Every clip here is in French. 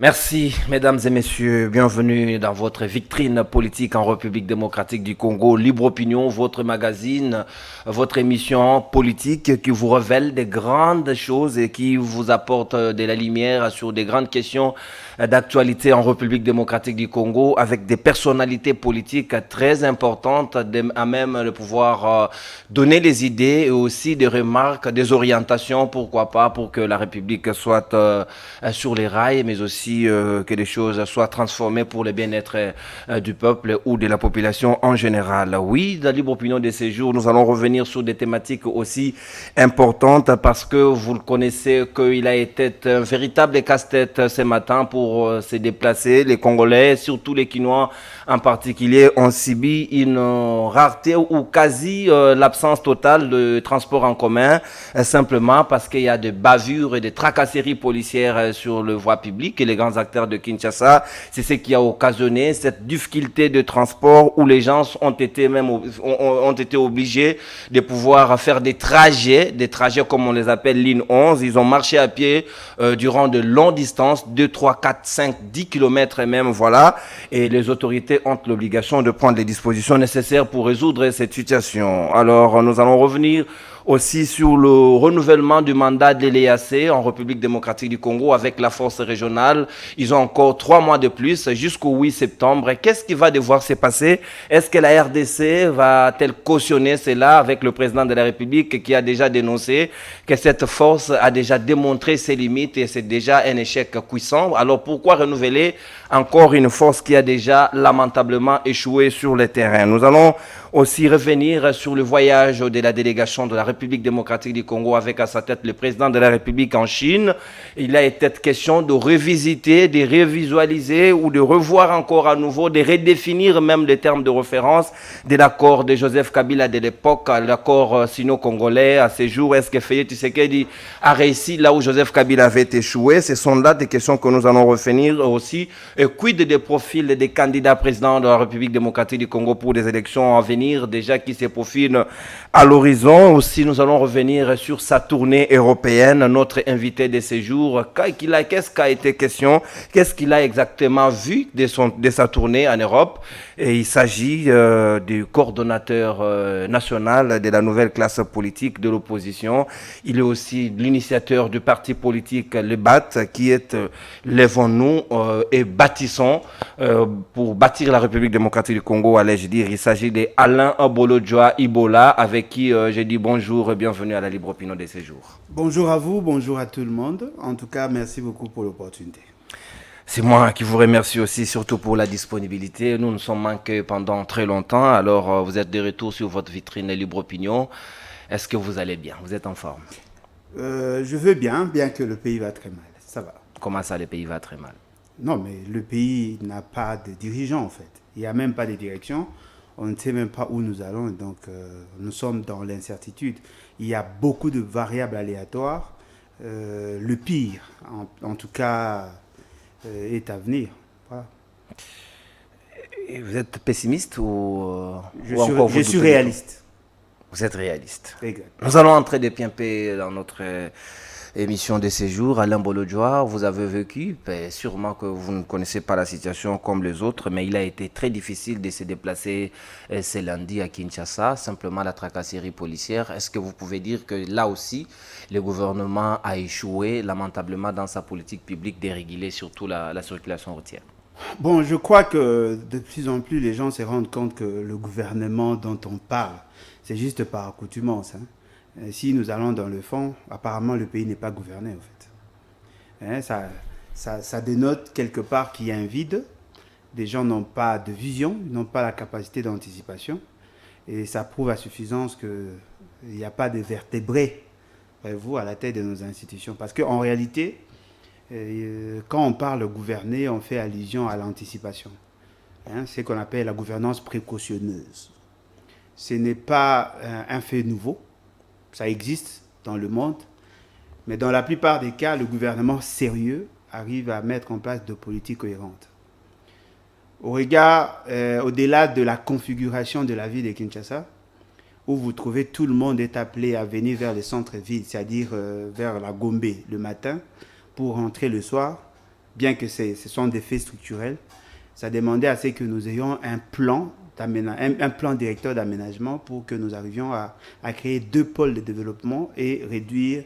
Merci, mesdames et messieurs. Bienvenue dans votre vitrine politique en République démocratique du Congo. Libre Opinion, votre magazine, votre émission politique qui vous révèle des grandes choses et qui vous apporte de la lumière sur des grandes questions d'actualité en République démocratique du Congo avec des personnalités politiques très importantes à même de pouvoir donner des idées et aussi des remarques, des orientations, pourquoi pas, pour que la République soit sur les rails, mais aussi que les choses soient transformées pour le bien-être du peuple ou de la population en général. Oui, dans la libre opinion de ces jours, nous allons revenir sur des thématiques aussi importantes parce que vous le connaissez qu'il a été un véritable casse-tête ce matin pour se déplacer. Les Congolais, surtout les Quinois en particulier, ont subi une rareté ou quasi l'absence totale de transport en commun, simplement parce qu'il y a des bavures et des tracasseries policières sur le voie publique et les grands acteurs de Kinshasa. C'est ce qui a occasionné cette difficulté de transport où les gens ont été obligés de pouvoir faire des trajets comme on les appelle ligne 11. Ils ont marché à pied durant de longues distances, 2, 3, 4, 5, 10 kilomètres même, voilà. Et les autorités ont l'obligation de prendre les dispositions nécessaires pour résoudre cette situation. Alors, nous allons revenir aussi sur le renouvellement du mandat de l'EAC en République démocratique du Congo avec la force régionale. Ils ont encore 3 mois de plus jusqu'au 8 septembre. Qu'est-ce qui va devoir se passer? Est-ce que la RDC va-t-elle cautionner cela avec le président de la République qui a déjà dénoncé que cette force a déjà démontré ses limites et c'est déjà un échec cuisant? Alors pourquoi renouveler encore une force qui a déjà lamentablement échoué sur le terrain? Nous allons aussi revenir sur le voyage de la délégation de la République démocratique du Congo avec à sa tête le président de la République en Chine. Il a été question de revisiter, de revisualiser ou de revoir encore à nouveau, de redéfinir même les termes de référence de l'accord de Joseph Kabila de l'époque, l'accord sino-congolais à ces jours. Est-ce que Félix Tshisekedi a réussi là où Joseph Kabila avait échoué? Ce sont là des questions que nous allons revenir aussi. Et quid des profils des candidats présidents de la République démocratique du Congo pour des élections à venir déjà qui se profilent à l'horizon. Aussi, nous allons revenir sur sa tournée européenne. Notre invité de ces jours, qu'est-ce qu'a été question? Qu'est-ce qu'il a exactement vu de sa tournée en Europe? Et il s'agit du coordonnateur national de la nouvelle classe politique de l'opposition. Il est aussi l'initiateur du parti politique Le BAT, qui est Lèvons-nous et bâtissons pour bâtir la République démocratique du Congo, allais-je dire. Il s'agit d'Alain Abolodjoa Ibola, avec qui je dis bonjour et bienvenue à la Libre Opinion de ces jours. Bonjour à vous, bonjour à tout le monde. En tout cas, merci beaucoup pour l'opportunité. C'est moi qui vous remercie aussi, surtout pour la disponibilité. Nous nous sommes manqués pendant très longtemps, alors vous êtes de retour sur votre vitrine Libre Opinion. Est-ce que vous allez bien? Vous êtes en forme? Je veux bien, bien que le pays va très mal. Ça va. Comment ça, le pays va très mal? Non, mais le pays n'a pas de dirigeant en fait. Il n'y a même pas de direction. On ne sait même pas où nous allons. Donc, nous sommes dans l'incertitude. Il y a beaucoup de variables aléatoires. Le pire, en tout cas, est à venir. Voilà. Et vous êtes pessimiste Je suis réaliste. Vous êtes réaliste. Exact. Nous allons entrer de pied dans notre émission de séjour. Alain Bolodjoa, vous avez vécu, sûrement que vous ne connaissez pas la situation comme les autres, mais il a été très difficile de se déplacer ce lundi à Kinshasa, simplement la tracasserie policière. Est-ce que vous pouvez dire que là aussi, le gouvernement a échoué lamentablement dans sa politique publique de réguler surtout la circulation routière? Bon, je crois que de plus en plus, les gens se rendent compte que le gouvernement dont on parle, c'est juste par accoutumance. Si nous allons dans le fond, apparemment, le pays n'est pas gouverné, en fait. Ça dénote quelque part qu'il y a un vide. Des gens n'ont pas de vision, n'ont pas la capacité d'anticipation. Et ça prouve à suffisance qu'il n'y a pas de vertébrés, vous, à la tête de nos institutions. Parce qu'en réalité, quand on parle de gouverner, on fait allusion à l'anticipation. C'est ce qu'on appelle la gouvernance précautionneuse. Ce n'est pas un fait nouveau. Ça existe dans le monde. Mais dans la plupart des cas, le gouvernement sérieux arrive à mettre en place de politiques cohérentes. Au regard, au-delà de la configuration de la ville de Kinshasa, où vous trouvez tout le monde est appelé à venir vers le centre-ville, c'est-à-dire vers la Gombe le matin, pour rentrer le soir, bien que ce sont des faits structurels, ça demandait à ce que nous ayons un plan directeur d'aménagement pour que nous arrivions à créer 2 pôles de développement et réduire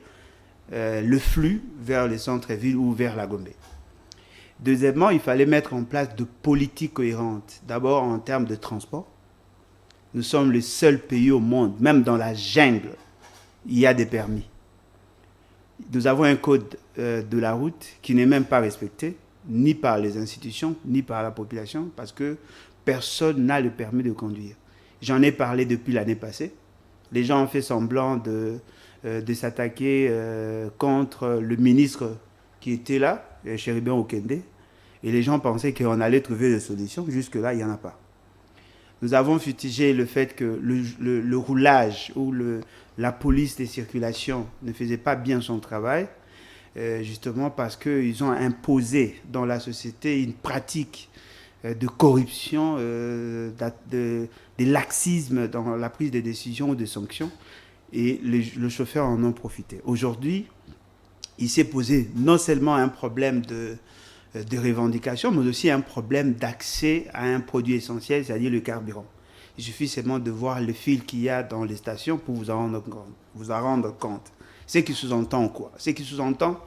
le flux vers les centres-villes ou vers la Gombe. Deuxièmement, il fallait mettre en place de politiques cohérentes. D'abord, en termes de transport. Nous sommes le seul pays au monde, même dans la jungle, il y a des permis. Nous avons un code de la route qui n'est même pas respecté, ni par les institutions, ni par la population, parce que personne n'a le permis de conduire. J'en ai parlé depuis l'année passée. Les gens ont fait semblant de s'attaquer contre le ministre qui était là, Chéribin Okende, et les gens pensaient qu'on allait trouver des solutions. Jusque-là, il n'y en a pas. Nous avons fustigé le fait que le roulage ou la police des circulations ne faisait pas bien son travail, justement parce qu'ils ont imposé dans la société une pratique de corruption, de laxisme dans la prise des décisions ou des sanctions, et les chauffeurs en ont profité. Aujourd'hui, il s'est posé non seulement un problème de revendication, mais aussi un problème d'accès à un produit essentiel, c'est-à-dire le carburant. Il suffit seulement de voir le fil qu'il y a dans les stations pour vous en rendre compte. Ce qui sous-entend quoi? Ce qui sous-entend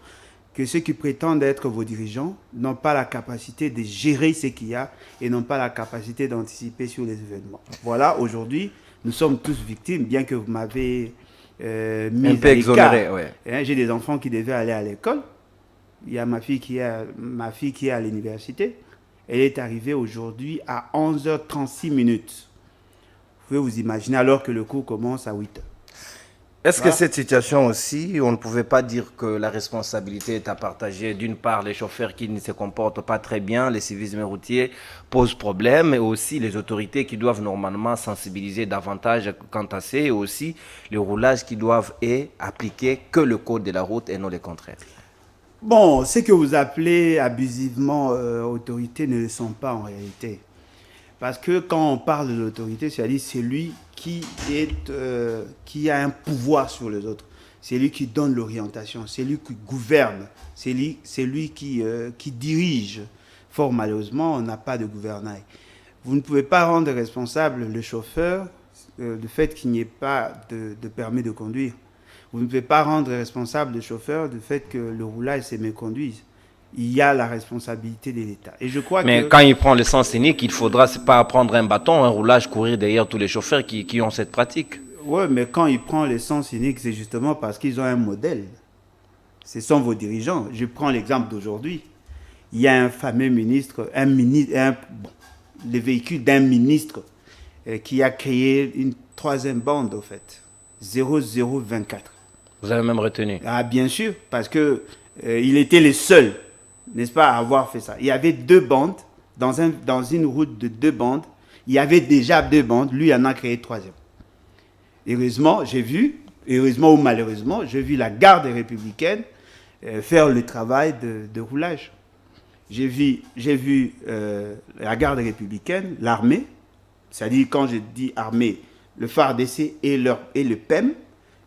que ceux qui prétendent être vos dirigeants n'ont pas la capacité de gérer ce qu'il y a et n'ont pas la capacité d'anticiper sur les événements. Voilà, aujourd'hui, nous sommes tous victimes, bien que vous m'avez mis un peu exonéré, ouais. J'ai des enfants qui devaient aller à l'école. Il y a ma fille qui est à l'université. Elle est arrivée aujourd'hui à 11h36 minutes. Vous pouvez vous imaginer, alors que le cours commence à 8h. Est-ce que cette situation aussi, on ne pouvait pas dire que la responsabilité est à partager? D'une part, les chauffeurs qui ne se comportent pas très bien, les civismes routiers posent problème, et aussi les autorités qui doivent normalement sensibiliser davantage quant à ça, et aussi les roulages qui doivent appliquer que le code de la route et non le contraire. Bon, ce que vous appelez abusivement autorité ne le sont pas en réalité. Parce que quand on parle de l'autorité, c'est-à-dire c'est lui qui a un pouvoir sur les autres. C'est lui qui donne l'orientation, c'est lui qui gouverne, c'est lui qui dirige. Fort malheureusement, on n'a pas de gouvernail. Vous ne pouvez pas rendre responsable le chauffeur du fait qu'il n'y ait pas de permis de conduire. Vous ne pouvez pas rendre responsable le chauffeur du fait que le roulage se méconduise. Il y a la responsabilité de l'État. Et je crois Mais quand il prend le sens unique, il faudra pas prendre un bâton, un roulage, courir derrière tous les chauffeurs qui ont cette pratique. Oui, mais quand il prend le sens unique, c'est justement parce qu'ils ont un modèle. Ce sont vos dirigeants. Je prends l'exemple d'aujourd'hui. Il y a un fameux ministre, le véhicule d'un ministre qui a créé une 3e bande, au fait. 0024. Vous avez même retenu. Ah, bien sûr, parce que il était le seul, n'est-ce pas, à avoir fait ça. Il y avait 2 bandes, dans une route de 2 bandes, il y avait déjà 2 bandes, lui en a créé 3e. Heureusement ou malheureusement, j'ai vu la garde républicaine faire le travail de roulage. J'ai vu la garde républicaine, l'armée, c'est-à-dire quand je dis armée, le FARDC et le PEM.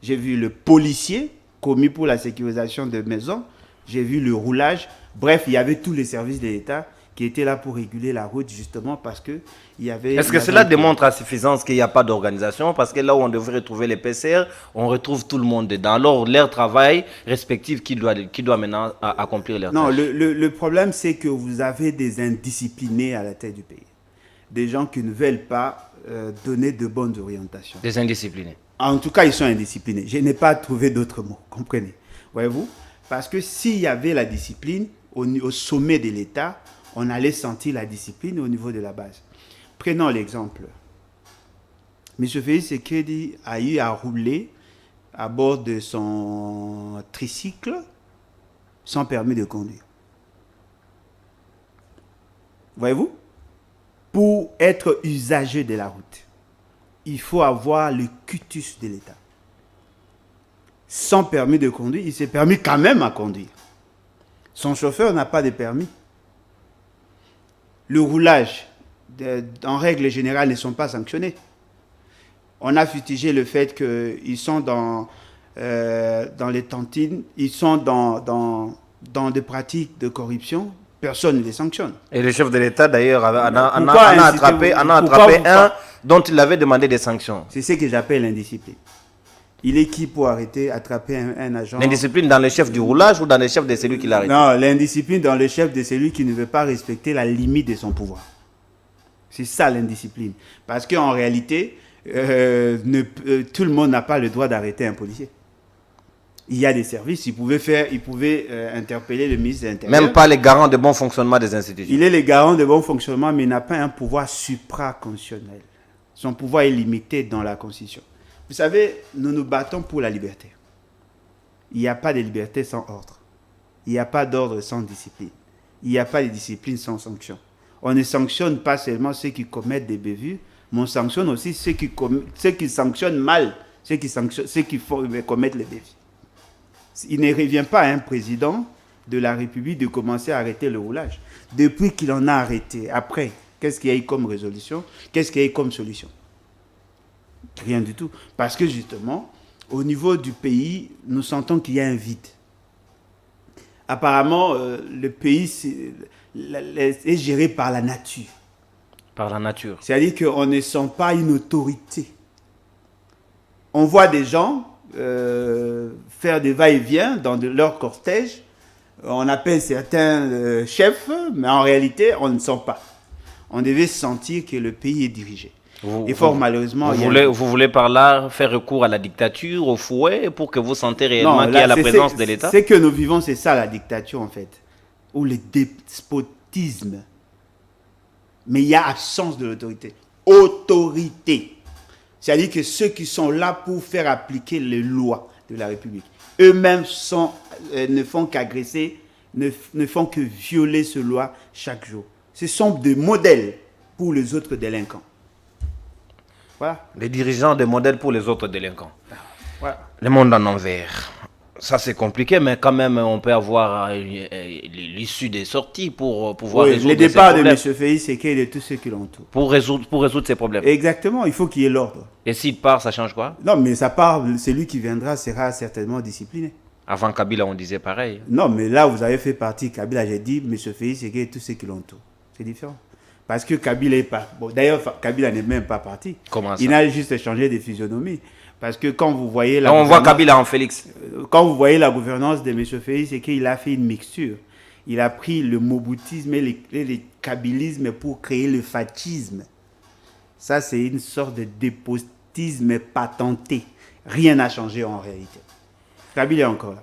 J'ai vu le policier commis pour la sécurisation de maisons. J'ai vu le roulage. Bref, il y avait tous les services de l'État qui étaient là pour réguler la route, justement parce que il y avait... Est-ce que cela démontre à suffisance qu'il n'y a pas d'organisation? Parce que là où on devrait retrouver les PCR, on retrouve tout le monde dedans. Alors, leur travail respectif, qui doit maintenant accomplir leur tâche? Non, le problème, c'est que vous avez des indisciplinés à la tête du pays. Des gens qui ne veulent pas donner de bonnes orientations. Des indisciplinés. En tout cas, ils sont indisciplinés. Je n'ai pas trouvé d'autres mots, comprenez. Voyez-vous? Parce que s'il y avait la discipline au sommet de l'État, on allait sentir la discipline au niveau de la base. Prenons l'exemple. M. Félix Tshisekedi a eu à rouler à bord de son tricycle sans permis de conduire. Voyez-vous? Pour être usager de la route, il faut avoir le cutus de l'État. Sans permis de conduire, il s'est permis quand même à conduire. Son chauffeur n'a pas de permis. Le roulage, en règle générale, ne sont pas sanctionnés. On a fustigé le fait qu'ils sont dans les tantines, ils sont dans des pratiques de corruption Personne ne les sanctionne. Et le chef de l'État, d'ailleurs, en Pourquoi a incitez-vous- attrapé pourquoi un dont il avait demandé des sanctions. C'est ce que j'appelle l'indiscipline. Il est qui pour attraper un agent? L'indiscipline dans le chef du roulage ou dans le chef de celui qui l'a arrêté? Non, l'indiscipline dans le chef de celui qui ne veut pas respecter la limite de son pouvoir. C'est ça l'indiscipline. Parce qu'en réalité, tout le monde n'a pas le droit d'arrêter un policier. Il y a des services, il pouvait interpeller le ministre de l'Intérieur. Même pas les garants de bon fonctionnement des institutions. Il est le garant de bon fonctionnement, mais il n'a pas un pouvoir supraconstitutionnel. Son pouvoir est limité dans la Constitution. Vous savez, nous nous battons pour la liberté. Il n'y a pas de liberté sans ordre. Il n'y a pas d'ordre sans discipline. Il n'y a pas de discipline sans sanction. On ne sanctionne pas seulement ceux qui commettent des bévues, mais on sanctionne aussi ceux qui sanctionnent mal, ceux qui commettent les bévues. Il ne revient pas à un président de la République de commencer à arrêter le roulage. Depuis qu'il en a arrêté, après, qu'est-ce qu'il y a eu comme résolution? Qu'est-ce qu'il y a eu comme solution? Rien du tout. Parce que justement, au niveau du pays, nous sentons qu'il y a un vide. Apparemment, le pays est géré par la nature. Par la nature. C'est-à-dire qu'on ne sent pas une autorité. On voit des gens faire des va-et-vient dans leur cortège. On appelle certains chefs, mais en réalité, on ne sent pas. On devait sentir que le pays est dirigé. Et fort malheureusement... Vous voulez par là faire recours à la dictature, au fouet, pour que vous sentez réellement qu'il y a la présence de l'État? Ce que nous vivons, c'est ça la dictature en fait. Ou le despotisme. Mais il y a absence de l'autorité. Autorité. C'est-à-dire que ceux qui sont là pour faire appliquer les lois de la République, eux-mêmes ne font qu'agresser, ne font que violer ces lois chaque jour. Ce sont des modèles pour les autres délinquants. Voilà. Les dirigeants des modèles pour les autres délinquants. Voilà. Le monde en envers. Ça, c'est compliqué, mais quand même, on peut avoir l'issue des sorties pour pouvoir résoudre les départs de M. Félix Séké et de tous ceux qui l'entourent. Pour résoudre ces problèmes. Exactement, il faut qu'il y ait l'ordre. Et s'il part, ça change quoi? Non, mais ça part, celui qui viendra sera certainement discipliné. Avant Kabila, on disait pareil. Non, mais là, vous avez fait partie, Kabila, j'ai dit, M. Félix Séké et tous ceux qui l'entourent. C'est différent. Parce que Kabila est pas... Bon, d'ailleurs, Kabila n'est même pas parti. Comment ça? Il a juste changé de physionomie. Parce que quand vous voyez on voit Kabila en Félix. Quand vous voyez la gouvernance de M. Félix, c'est qu'il a fait une mixture. Il a pris le moboutisme et le kabilisme pour créer le fachisme. Ça, c'est une sorte de dépotisme patenté. Rien n'a changé en réalité. Kabila est encore là.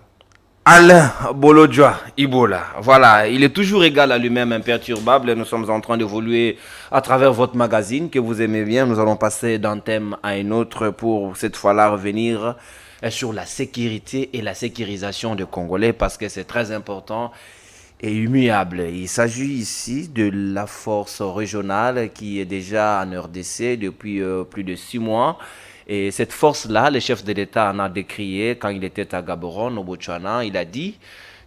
Alain Bolodjoa Ibola, voilà, il est toujours égal à lui-même, imperturbable. Nous sommes en train d'évoluer à travers votre magazine que vous aimez bien. Nous allons passer d'un thème à un autre pour cette fois-là revenir sur la sécurité et la sécurisation des Congolais parce que c'est très important et immuable. Il s'agit ici de la force régionale qui est déjà en RDC depuis plus de 6 mois. Et cette force-là, le chef de l'État en a décrié quand il était à Gaborone, au Botswana. Il a dit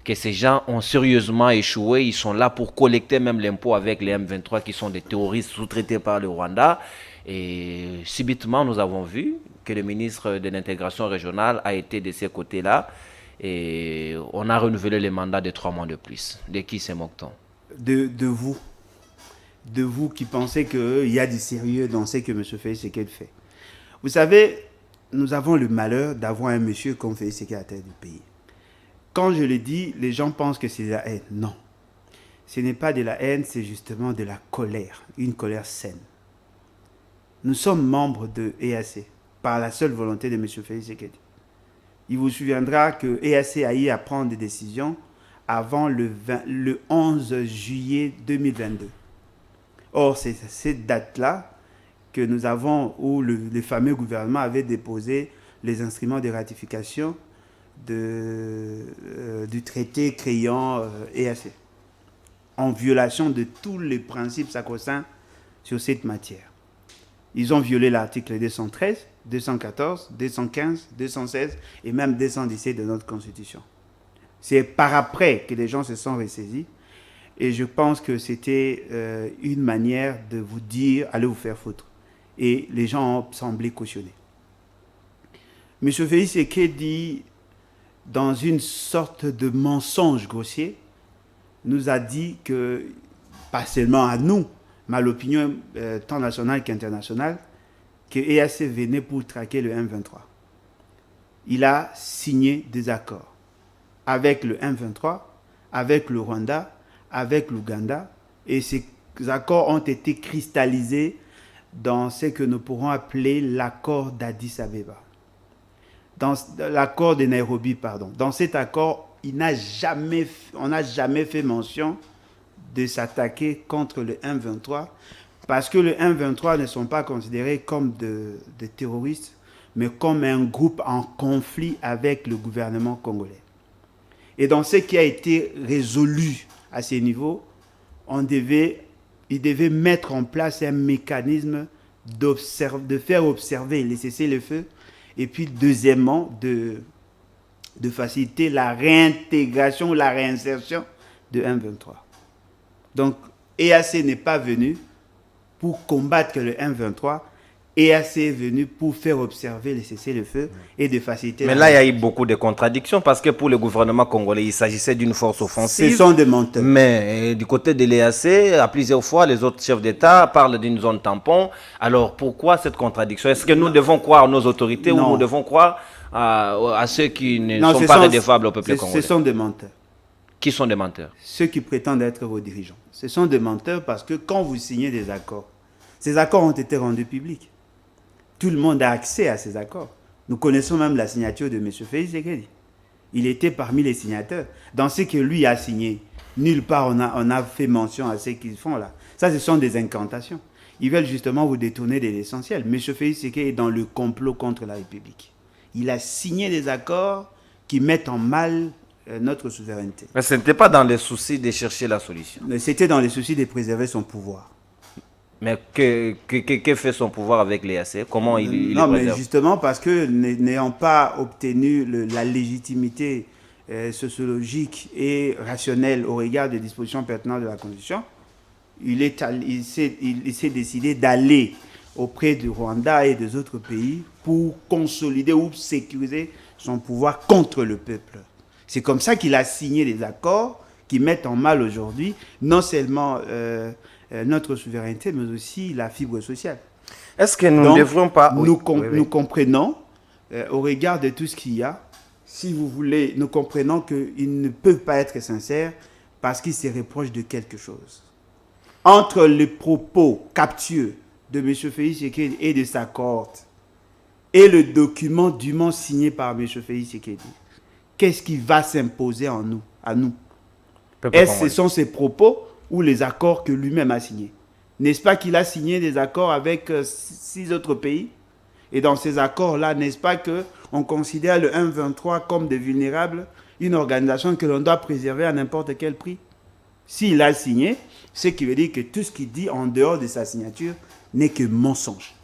que ces gens ont sérieusement échoué. Ils sont là pour collecter même l'impôt avec les M23 qui sont des terroristes sous-traités par le Rwanda. Et subitement, nous avons vu que le ministre de l'intégration régionale a été de ces côtés-là. Et on a renouvelé les mandats de 3 mois de plus. De qui se moque-t-on? De vous. De vous qui pensez qu'il y a du sérieux dans ce que M. Félix Séké fait. Vous savez, nous avons le malheur d'avoir un monsieur comme Félix Séké à la tête du pays. Quand je le dis, les gens pensent que c'est de la haine. Non. Ce n'est pas de la haine, c'est justement de la colère. Une colère saine. Nous sommes membres de EAC par la seule volonté de M. Félix Séké. Il vous souviendra que EAC a eu à prendre des décisions avant le 11 juillet 2022. Or, c'est cette date-là que nous avons, où le fameux gouvernement avait déposé les instruments de ratification du traité créant EAC, en violation de tous les principes sacro-saints sur cette matière. Ils ont violé l'article 213, 214, 215, 216 et même 217 de notre Constitution. C'est par après que les gens se sont ressaisis et je pense que c'était une manière de vous dire « allez vous faire foutre ». Et les gens ont semblé cautionner. M. Félix Séké dit, dans une sorte de mensonge grossier, nous a dit que, pas seulement à nous, mais à l'opinion tant nationale qu'internationale, que EAC venait pour traquer le M23. Il a signé des accords avec le M23, avec le Rwanda, avec l'Ouganda, et ces accords ont été cristallisés dans ce que nous pourrons appeler l'accord d'Addis Abeba. Dans l'accord de Nairobi, pardon. Dans cet accord, on n'a jamais fait mention de s'attaquer contre le M23 parce que le M23 ne sont pas considérés comme de terroristes, mais comme un groupe en conflit avec le gouvernement congolais. Et dans ce qui a été résolu à ce niveau, il devait mettre en place un mécanisme de faire observer les cessez-le-feu, et puis deuxièmement, de faciliter la réintégration, la réinsertion de M23. Donc, EAC n'est pas venu pour combattre le M23, EAC est venu pour faire observer les cessez-le-feu et de faciliter... Mais là, il y a eu beaucoup de contradictions parce que pour le gouvernement congolais, il s'agissait d'une force offensive. Ce sont des menteurs. Mais du côté de l'EAC, à plusieurs fois, les autres chefs d'État parlent d'une zone tampon. Alors, pourquoi cette contradiction? Est-ce que nous devons croire nos autorités ou nous devons croire à ceux qui ne sont pas redevables au peuple congolais? Ce sont des menteurs. Qui sont des menteurs? Ceux qui prétendent être vos dirigeants. Ce sont des menteurs parce que quand vous signez des accords, ces accords ont été rendus publics. Tout le monde a accès à ces accords. Nous connaissons même la signature de M. Félix Tshisekedi. Il était parmi les signataires. Dans ce que lui a signé, nulle part on a fait mention à ce qu'ils font là. Ça, ce sont des incantations. Ils veulent justement vous détourner de l'essentiel. M. Félix Tshisekedi est dans le complot contre la République. Il a signé des accords qui mettent en mal notre souveraineté. Mais ce n'était pas dans le souci de chercher la solution. C'était dans le souci de préserver son pouvoir. Mais que fait son pouvoir avec l'EAC? Comment il non, le mais préserve? justement parce que n'ayant pas obtenu la légitimité sociologique et rationnelle au regard des dispositions pertinentes de la Constitution, il s'est décidé d'aller auprès du Rwanda et des autres pays pour consolider ou sécuriser son pouvoir contre le peuple. C'est comme ça qu'il a signé des accords qui mettent en mal aujourd'hui non seulement notre souveraineté, mais aussi la fibre sociale. Est-ce que nous ne devrions pas... Nous comprenons, au regard de tout ce qu'il y a, si vous voulez, nous comprenons qu'ils ne peuvent pas être sincères parce qu'ils se reprochent de quelque chose. Entre les propos captieux de M. Félix Tshisekedi et de sa cohorte et le document dûment signé par M. Félix Tshisekedi, qu'est-ce qui va s'imposer à nous? Est-ce que ce sont ses propos ou les accords que lui-même a signés? N'est-ce pas qu'il a signé des accords avec 6 autres pays? Et dans ces accords-là, n'est-ce pas qu'on considère le M23 comme des vulnérables, une organisation que l'on doit préserver à n'importe quel prix? S'il a signé, ce qui veut dire que tout ce qu'il dit en dehors de sa signature n'est que mensonge.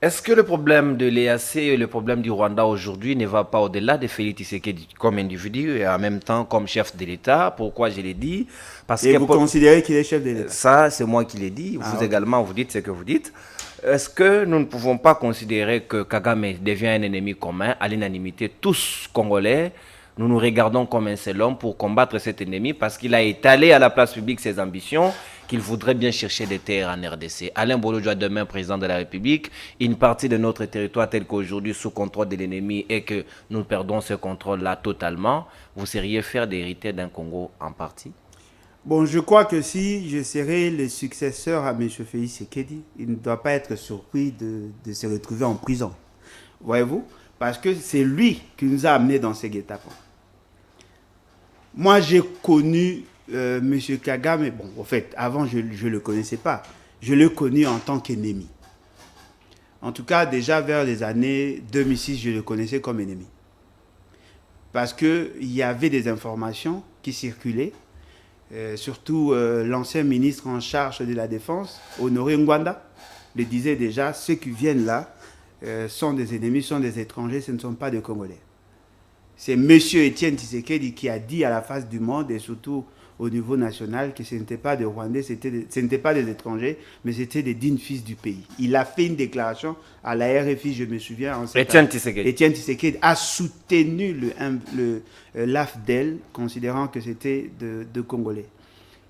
Est-ce que le problème de l'EAC et le problème du Rwanda aujourd'hui ne va pas au-delà de Félix Tshisekedi comme individu et en même temps comme chef de l'État? Pourquoi je l'ai dit? Parce et que vous considérez qu'il est chef de l'État? Ça, c'est moi qui l'ai dit. Vous également, vous dites ce que vous dites. Est-ce que nous ne pouvons pas considérer que Kagame devient un ennemi commun à l'unanimité? Tous Congolais, nous nous regardons comme un seul homme pour combattre cet ennemi parce qu'il a étalé à la place publique ses ambitions, qu'il voudrait bien chercher des terres en RDC. Alain Bolojua, demain président de la République, une partie de notre territoire tel qu'aujourd'hui sous contrôle de l'ennemi et que nous perdons ce contrôle-là totalement, vous seriez fier d'hériter d'un Congo en partie? Bon, je crois que si je serais le successeur à M. Félix Tshisekedi, il ne doit pas être surpris de se retrouver en prison. Voyez-vous? Parce que c'est lui qui nous a amenés dans ces guet-apens. Moi, j'ai connu M. Kagame, bon, en fait, avant, je ne le connaissais pas. Je l'ai connu en tant qu'ennemi. En tout cas, déjà vers les années 2006, je le connaissais comme ennemi. Parce qu'il y avait des informations qui circulaient, surtout l'ancien ministre en charge de la Défense, Honoré Ngwanda, le disait déjà, ceux qui viennent là sont des ennemis, sont des étrangers, ce ne sont pas des Congolais. C'est M. Étienne Tshisekedi qui a dit à la face du monde et surtout au niveau national que ce n'était pas des Rwandais, ce n'était pas des étrangers, mais c'était des dignes fils du pays. Il a fait une déclaration à la RFI, je me souviens. Étienne Tshisekedi. Étienne Tshisekedi a soutenu l'AFDEL, considérant que c'était de Congolais.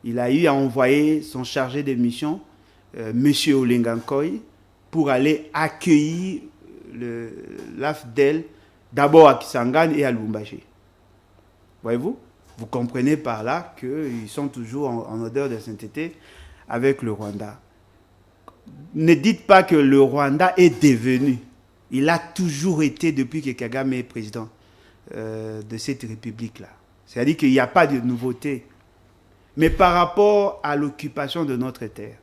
Il a eu à envoyer son chargé de mission, M. Olengankoy, pour aller accueillir l'AFDEL, d'abord à Kisangani et à Lubumbashi. Voyez-vous? Vous comprenez par là qu'ils sont toujours en odeur de sainteté avec le Rwanda. Ne dites pas que le Rwanda est devenu. Il a toujours été depuis que Kagame est président de cette république-là. C'est-à-dire qu'il n'y a pas de nouveauté. Mais par rapport à l'occupation de notre terre,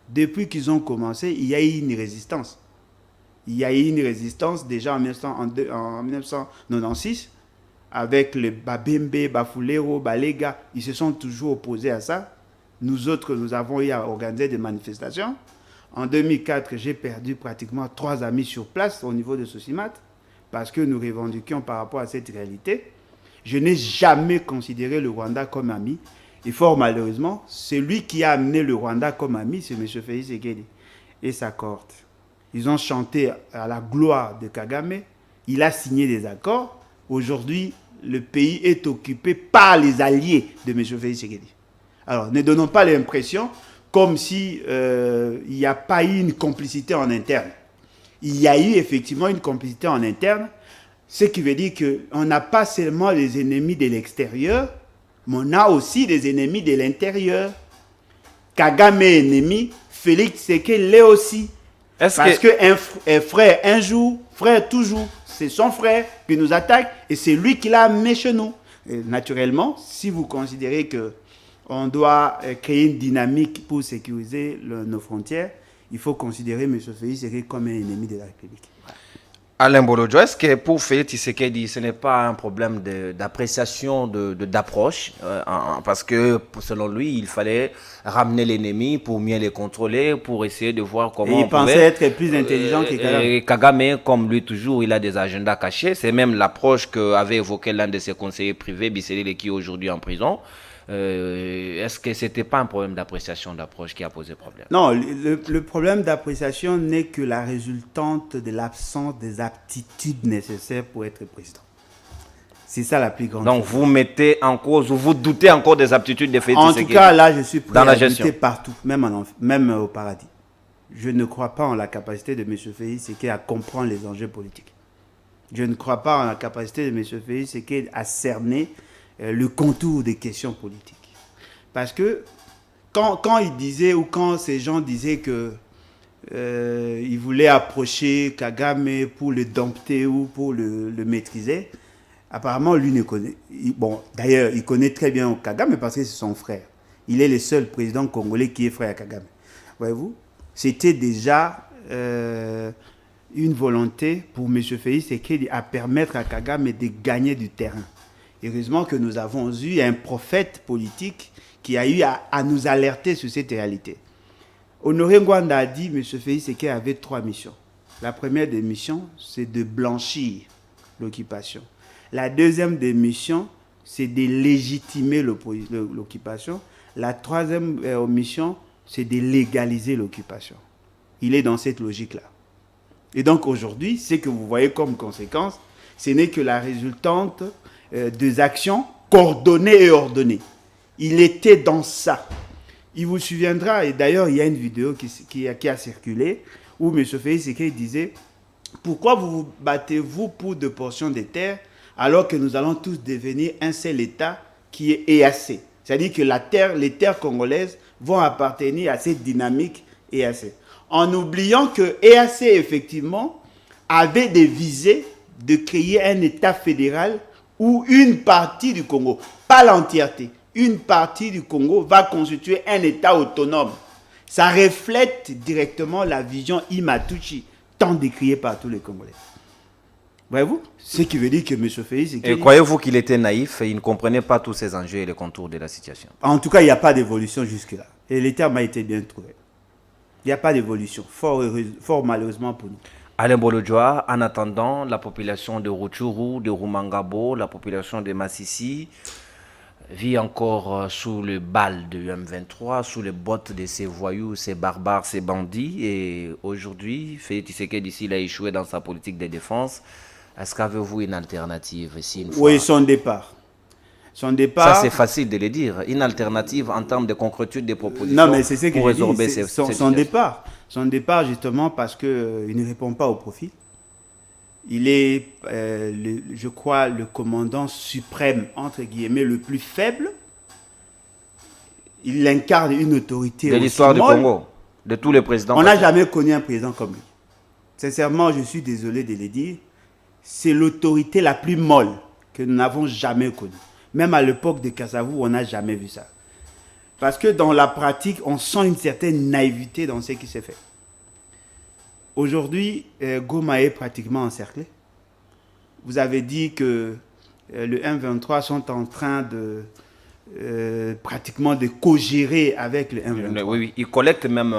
depuis qu'ils ont commencé, il y a eu une résistance. Il y a eu une résistance déjà en 1996 avec les Babembe, Bafulero, Balega. Ils se sont toujours opposés à ça. Nous autres, nous avons eu à organiser des manifestations. En 2004, j'ai perdu pratiquement 3 amis sur place au niveau de Sosimat parce que nous revendiquions par rapport à cette réalité. Je n'ai jamais considéré le Rwanda comme ami. Et fort malheureusement, celui qui a amené le Rwanda comme ami, c'est M. Félix Tshisekedi et sa cohorte. Ils ont chanté à la gloire de Kagame. Il a signé des accords. Aujourd'hui, le pays est occupé par les alliés de M. Félix Tshisekedi. Alors, ne donnons pas l'impression comme si il n'y a pas eu une complicité en interne. Il y a eu effectivement une complicité en interne, ce qui veut dire qu'on n'a pas seulement les ennemis de l'extérieur, mais on a aussi des ennemis de l'intérieur. Kagame est ennemi, Félix Tshisekedi l'est aussi. Parce qu'un frère un jour, frère toujours. C'est son frère qui nous attaque et c'est lui qui l'a amené chez nous. Et naturellement, si vous considérez qu'on doit créer une dynamique pour sécuriser nos frontières, il faut considérer M. Félix Tshisekedi comme un ennemi de la République. Alain Bolodjo, est-ce que pour Félix Tshisekedi, ce n'est pas un problème d'appréciation, d'approche parce que selon lui, il fallait ramener l'ennemi pour mieux les contrôler, pour essayer de voir comment il pensait être plus intelligent que Kagame. Et Kagame, comme lui toujours, il a des agendas cachés. C'est même l'approche qu'avait évoqué l'un de ses conseillers privés, Bisséli, qui est aujourd'hui en prison. Est-ce que ce n'était pas un problème d'appréciation, d'approche qui a posé problème? Non, le problème d'appréciation n'est que la résultante de l'absence des aptitudes nécessaires pour être président. C'est ça la plus grande. Donc vous mettez en cause, vous doutez encore des aptitudes de Félix Tshisekedi? En tout cas, là, je suis prêt dans la à gestion. douter partout, même au paradis. Je ne crois pas en la capacité de M. Félix Tshisekedi à comprendre les enjeux politiques. Je ne crois pas en la capacité de M. Félix Tshisekedi à cerner le contour des questions politiques. Parce que quand il disait, ou quand ces gens disaient que il voulait approcher Kagame pour le dompter ou pour le maîtriser, apparemment lui ne connaît. Bon, d'ailleurs, il connaît très bien Kagame parce que c'est son frère. Il est le seul président congolais qui est frère à Kagame. Voyez-vous, c'était déjà une volonté pour M. Félix Tshisekedi à permettre à Kagame de gagner du terrain. Heureusement que nous avons eu un prophète politique qui a eu à nous alerter sur cette réalité. Honoré Ngwanda a dit que M. Félix Tshisekedi avait 3 missions. La première des missions, c'est de blanchir l'occupation. La deuxième des missions, c'est de légitimer l'occupation. La troisième mission, c'est de légaliser l'occupation. Il est dans cette logique-là. Et donc aujourd'hui, ce que vous voyez comme conséquence, ce n'est que la résultante des actions coordonnées et ordonnées. Il était dans ça. Il vous souviendra, et d'ailleurs il y a une vidéo qui a circulé, où M. Félix Tshisekedi disait « Pourquoi vous battez-vous pour 2 portions de terre alors que nous allons tous devenir un seul État qui est EAC ?» C'est-à-dire que les terres congolaises vont appartenir à cette dynamique EAC. En oubliant que EAC, effectivement, avait des visées de créer un État fédéral où une partie du Congo, pas l'entièreté, une partie du Congo va constituer un État autonome. Ça reflète directement la vision Imatuchi, tant décriée par tous les Congolais. Voyez-vous? Ce qui veut dire que M. Félix... Et croyez-vous qu'il était naïf et il ne comprenait pas tous ces enjeux et les contours de la situation? En tout cas, il n'y a pas d'évolution jusque-là. Et le terme a été bien trouvé. Il n'y a pas d'évolution, fort malheureusement pour nous. Alain Bolodjo, en attendant, la population de Rutshuru, de Rumangabo, la population de Massissi, vit encore sous le bal du M23, sous les bottes de ces voyous, ces barbares, ces bandits. Et aujourd'hui, Félix Tshisekedi, d'ici, il a échoué dans sa politique de défense. Est-ce qu'avez-vous une alternative ici une fois? Oui, son départ. Son Ça, c'est départ. facile de le dire. Une alternative en termes de concrétude des Non, propositions mais c'est ce que pour j'ai dit. résorber C'est cette son situation. départ. Son départ, justement, parce qu'il ne répond pas au profil. Il est, je crois, le commandant suprême, entre guillemets, le plus faible. Il incarne une autorité De aussi l'histoire du molle. Congo, de tous les présidents. On n'a passés. jamais connu un président comme lui. Sincèrement, je suis désolé de le dire. C'est l'autorité la plus molle que nous n'avons jamais connue. Même à l'époque de Kassavou, on n'a jamais vu ça. Parce que dans la pratique, on sent une certaine naïveté dans ce qui s'est fait. Aujourd'hui, Goma est pratiquement encerclé. Vous avez dit que le M23 sont en train de pratiquement de co-gérer avec le M23. Oui, oui, il collecte même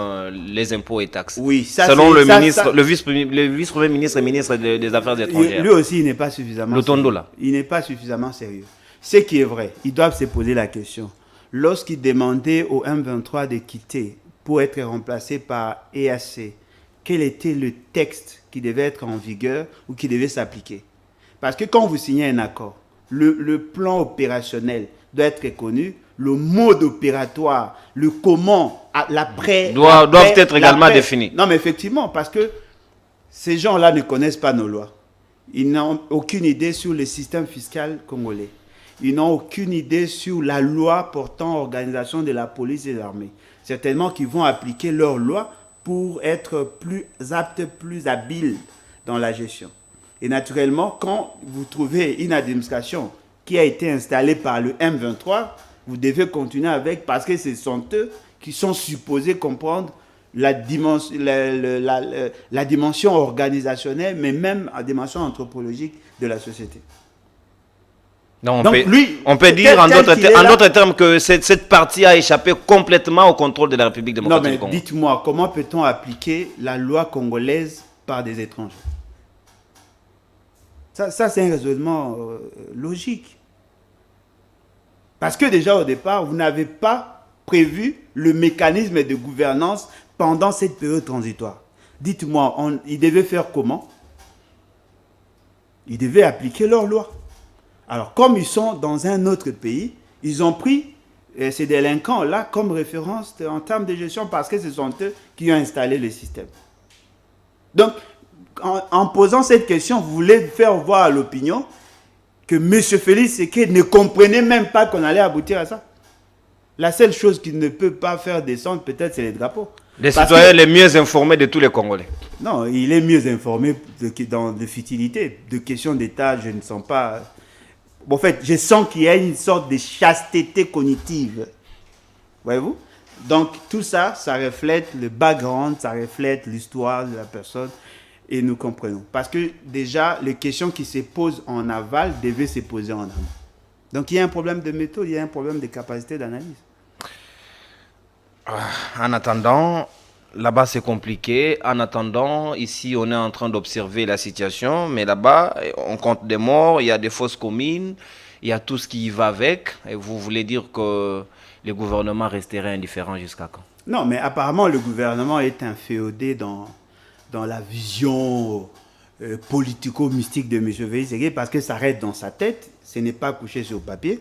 les impôts et taxes. Oui, ça, selon le ça, ministre, ça, le vice-premier ministre et ministre des Affaires étrangères. lui aussi, il n'est pas suffisamment Lutondo, sérieux. là. Il n'est pas suffisamment sérieux. Ce qui est vrai, ils doivent se poser la question. Lorsqu'ils demandaient au M23 de quitter pour être remplacé par EAC, quel était le texte qui devait être en vigueur ou qui devait s'appliquer? Parce que quand vous signez un accord, le plan opérationnel doit être connu, le mode opératoire, le comment, l'après... Doivent être également définis. Non, mais effectivement, parce que ces gens-là ne connaissent pas nos lois. Ils n'ont aucune idée sur le système fiscal congolais. Ils n'ont aucune idée sur la loi portant organisation de la police et de l'armée. Certainement qu'ils vont appliquer leur loi pour être plus aptes, plus habiles dans la gestion. Et naturellement, quand vous trouvez une administration qui a été installée par le M23, vous devez continuer avec, parce que ce sont eux qui sont supposés comprendre la dimension organisationnelle, mais même la dimension anthropologique de la société. Donc on peut dire en d'autres termes que cette partie a échappé complètement au contrôle de la République démocratique du Congo. Non, mais dites-moi, comment peut-on appliquer la loi congolaise par des étrangers? Ça c'est un raisonnement logique. Parce que déjà au départ, vous n'avez pas prévu le mécanisme de gouvernance pendant cette période transitoire. Dites-moi, ils devaient faire comment? Ils devaient appliquer leur loi. Alors, comme ils sont dans un autre pays, ils ont pris ces délinquants-là comme référence en termes de gestion parce que ce sont eux qui ont installé le système. Donc, en posant cette question, vous voulez faire voir à l'opinion que M. Félix Tshisekedi ne comprenait même pas qu'on allait aboutir à ça. La seule chose qu'il ne peut pas faire descendre, peut-être, c'est les drapeaux. Les citoyens les mieux informés de tous les Congolais. Non, il est mieux informé dans de futilités, de questions d'État, je ne sens pas... Bon, en fait, je sens qu'il y a une sorte de chasteté cognitive. Voyez-vous? Donc, tout ça, ça reflète le background, ça reflète l'histoire de la personne. Et nous comprenons. Parce que déjà, les questions qui se posent en aval devaient se poser en amont. Donc, il y a un problème de méthode, il y a un problème de capacité d'analyse. En attendant, là-bas c'est compliqué. En attendant, ici on est en train d'observer la situation, mais là-bas on compte des morts, il y a des fosses communes, il y a tout ce qui y va avec. Et vous voulez dire que le gouvernement resterait indifférent jusqu'à quand? Non, mais apparemment le gouvernement est inféodé dans la vision politico-mystique de M. Félix Tshisekedi parce que ça reste dans sa tête, ce n'est pas couché sur papier,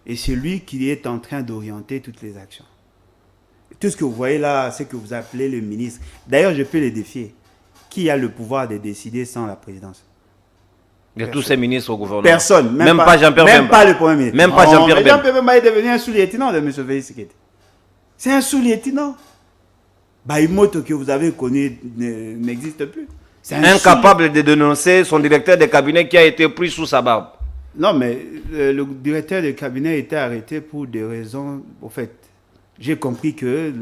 et c'est lui qui est en train d'orienter toutes les actions. Tout ce que vous voyez là, c'est que vous appelez le ministre. D'ailleurs, je peux le défier. Qui a le pouvoir de décider sans la présidence? De tous ces ministres au gouvernement. Personne. Même pas Jean-Pierre Bemba. Même pas le Premier ministre. Même pas Jean-Pierre Bemba. Jean-Pierre Bemba est devenu un sous-lieutenant de M. Félix Tshisekedi. C'est un sous-lieutenant. Baïmoto que vous avez connu n'existe plus. Incapable de dénoncer son directeur de cabinet qui a été pris sous sa barbe. Non, mais le directeur de cabinet était arrêté pour des raisons... En fait, j'ai compris que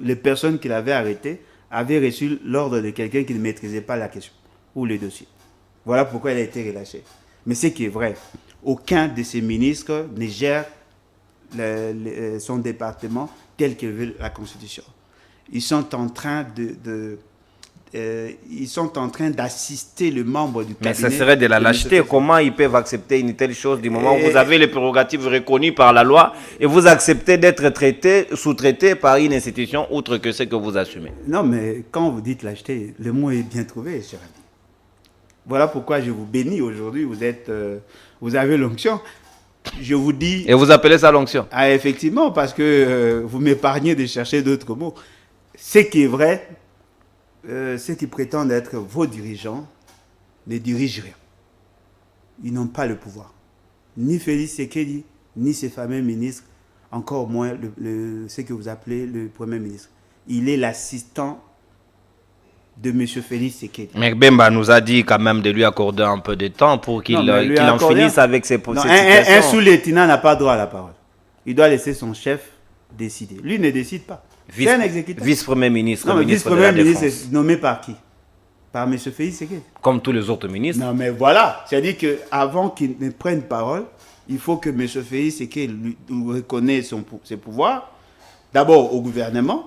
les personnes qu'il avait arrêtées avaient reçu l'ordre de quelqu'un qui ne maîtrisait pas la question ou le dossier. Voilà pourquoi il a été relâché. Mais ce qui est vrai, aucun de ces ministres ne gère son département tel que veut la Constitution. Ils sont en train ils sont en train d'assister le membre du Mais cabinet. ça serait de la lâcheté. Comment ils peuvent accepter une telle chose du moment où vous avez les prérogatives reconnues par la loi et vous acceptez d'être traité, sous-traité par une institution outre que ce que vous assumez? Non, mais quand vous dites lâcheté, le mot est bien trouvé, cher ami. Voilà pourquoi je vous bénis aujourd'hui. Vous avez l'onction. Je vous dis... Et vous appelez ça l'onction? Ah, effectivement, parce que vous m'épargnez de chercher d'autres mots. Ce qui est vrai, ceux qui prétendent être vos dirigeants ne dirigent rien. Ils n'ont pas le pouvoir. Ni Félix Tshisekedi, ni ses fameux ministres, encore moins ce que vous appelez le Premier ministre. Il est l'assistant de M. Félix Tshisekedi. Mais Bemba nous a dit quand même de lui accorder un peu de temps pour qu'il en finisse avec ses situations. Un sous-lieutenant n'a pas droit à la parole. Il doit laisser son chef décider. Lui ne décide pas. C'est un exécutant. Vice-premier ministre. Non, mais vice-premier ministre est nommé par qui? Par M. Félix Tshisekedi. Comme tous les autres ministres. Non, mais voilà. C'est-à-dire qu'avant qu'il ne prenne parole, il faut que M. Félix Tshisekedi lui reconnaisse ses pouvoirs. D'abord au gouvernement.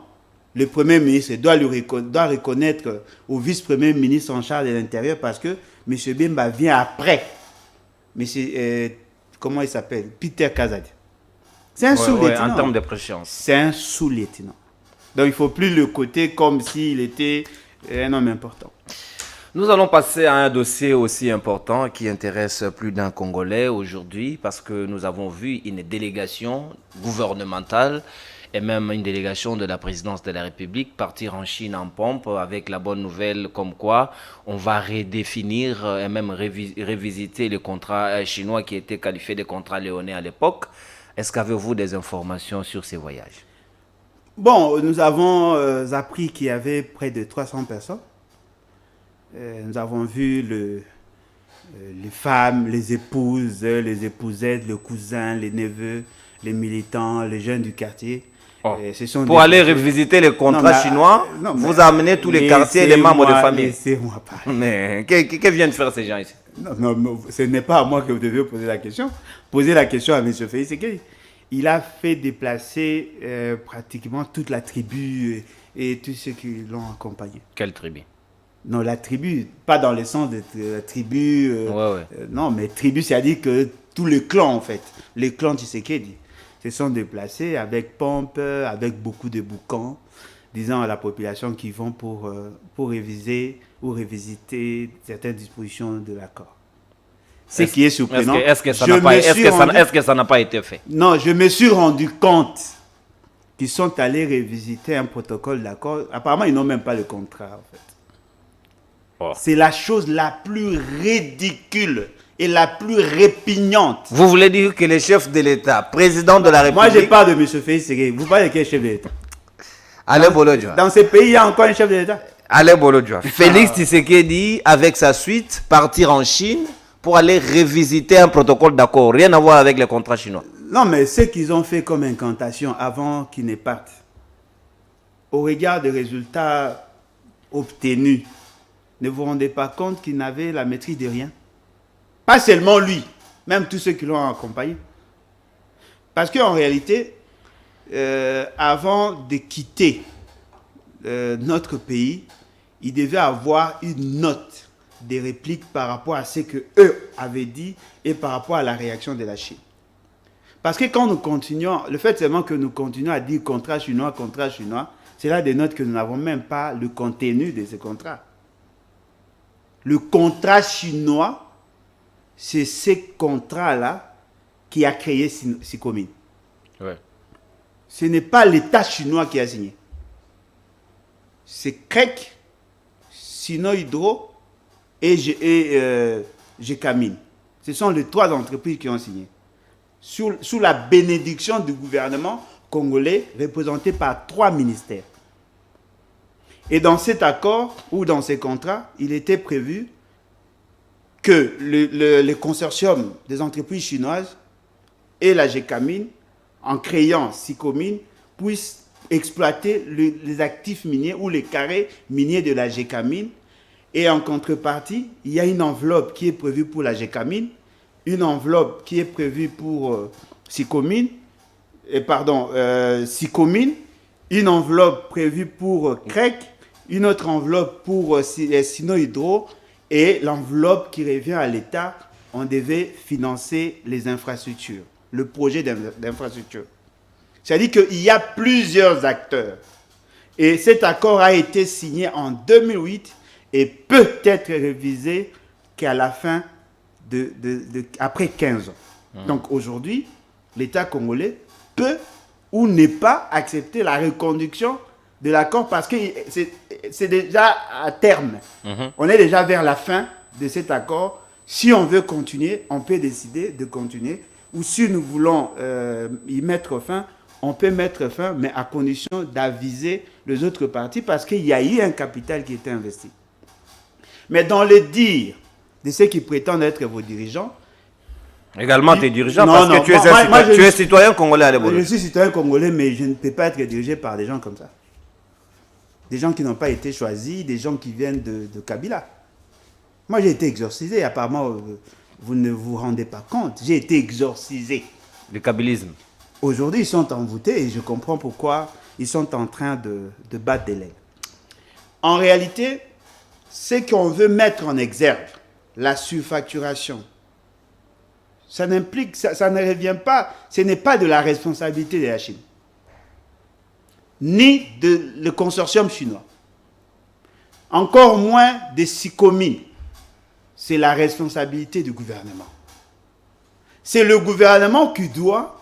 Le Premier ministre doit reconnaître au vice-premier ministre en charge de l'Intérieur parce que M. Bemba vient après. Comment il s'appelle? Peter Kazadi. C'est un sous-lieutenant. En termes de préchéance. C'est un sous-lieutenant. Donc il ne faut plus le côté comme s'il était un homme important. Nous allons passer à un dossier aussi important qui intéresse plus d'un Congolais aujourd'hui parce que nous avons vu une délégation gouvernementale et même une délégation de la présidence de la République partir en Chine en pompe avec la bonne nouvelle comme quoi on va redéfinir et même revisiter les contrats chinois qui étaient qualifiés de contrats léonais à l'époque. Est-ce qu'avez-vous des informations sur ces voyages? Bon, nous avons appris qu'il y avait près de 300 personnes. Nous avons vu les femmes, les épouses, les épousettes, le cousin, les neveux, les militants, les jeunes du quartier. Oh. Pour aller revisiter les contrats chinois, vous amenez tous les quartiers et les membres de famille. Laissez-moi parler. Mais que viennent faire ces gens ici? Non, ce n'est pas à moi que vous devez poser la question. Posez la question à M. Félix Tshisekedi. Il a fait déplacer pratiquement toute la tribu et tous ceux qui l'ont accompagné. Quelle tribu? Non, la tribu, pas dans le sens de tribu. Non, mais tribu, c'est-à-dire que tous les clans, en fait. Les clans Tshisekedi se sont déplacés avec pompe, avec beaucoup de boucans, disant à la population qu'ils vont pour réviser ou revisiter certaines dispositions de l'accord. Ce qui est surprenant. Est-ce que ça n'a pas été fait? Non, je me suis rendu compte qu'ils sont allés revisiter un protocole d'accord. Apparemment, ils n'ont même pas le contrat, en fait. Oh. C'est la chose la plus ridicule et la plus répugnante. Vous voulez dire que les chefs de l'État, président de la République... Moi, je parle de M. Félix Tshisekedi. Vous parlez de quel chef de l'État? Alain Bolodjoa. Dans ce pays, il y a encore un chef de l'État? Alain Bolodjoa. Félix Tshisekedi, avec sa suite, partir en Chine pour aller revisiter un protocole d'accord. Rien à voir avec les contrats chinois. Non, mais ce qu'ils ont fait comme incantation avant qu'ils ne partent, au regard des résultats obtenus, ne vous rendez pas compte qu'ils n'avaient la maîtrise de rien? Pas seulement lui, même tous ceux qui l'ont accompagné. Parce qu'en réalité, avant de quitter notre pays, il devait avoir une note de réplique par rapport à ce qu'eux avaient dit et par rapport à la réaction de la Chine. Parce que quand nous continuons, le fait seulement que nous continuons à dire contrat chinois, c'est là des notes que nous n'avons même pas le contenu de ces contrats. Le contrat chinois, c'est ce contrat-là qui a créé Sikomin. Ouais. Ce n'est pas l'État chinois qui a signé. C'est CREC, Sino Hydro et Gécamine. Ce sont les trois entreprises qui ont signé. Sous la bénédiction du gouvernement congolais, représenté par 3 ministères. Et dans cet accord, ou dans ces contrats, il était prévu que le consortium des entreprises chinoises et la Gécamine, en créant Sicomine, puissent exploiter les actifs miniers ou les carrés miniers de la Gécamine. Et en contrepartie, il y a une enveloppe qui est prévue pour la Gécamine, une enveloppe qui est prévue pour Sicomine, une enveloppe prévue pour CREC une autre enveloppe pour les Sino-Hydro et l'enveloppe qui revient à l'État, on devait financer les infrastructures, le projet d'infrastructure. C'est-à-dire qu'il y a plusieurs acteurs. Et cet accord a été signé en 2008 et peut être révisé qu'à la fin après 15 ans. Donc aujourd'hui, l'État congolais peut ou n'est pas accepter la reconduction de l'accord parce que c'est déjà à terme. On est déjà vers la fin de cet accord. Si on veut continuer, on peut décider de continuer. Ou si nous voulons y mettre fin, on peut mettre fin, mais à condition d'aviser les autres parties parce qu'il y a eu un capital qui était investi. Mais dans le dire de ceux qui prétendent être vos dirigeants, également tes dirigeants, parce que tu es citoyen congolais à l'époque. Je suis citoyen congolais, mais je ne peux pas être dirigé par des gens comme ça. Des gens qui n'ont pas été choisis, des gens qui viennent de Kabila. Moi, j'ai été exorcisé. Apparemment, vous ne vous rendez pas compte. J'ai été exorcisé. Le kabylisme. Aujourd'hui, ils sont envoûtés et je comprends pourquoi ils sont en train de battre des legs. En réalité, ce qu'on veut mettre en exergue, la surfacturation, ça n'implique, ça ne revient pas, ce n'est pas de la responsabilité de la Chine, ni le consortium chinois, encore moins des Sycomines. C'est la responsabilité du gouvernement. C'est le gouvernement qui doit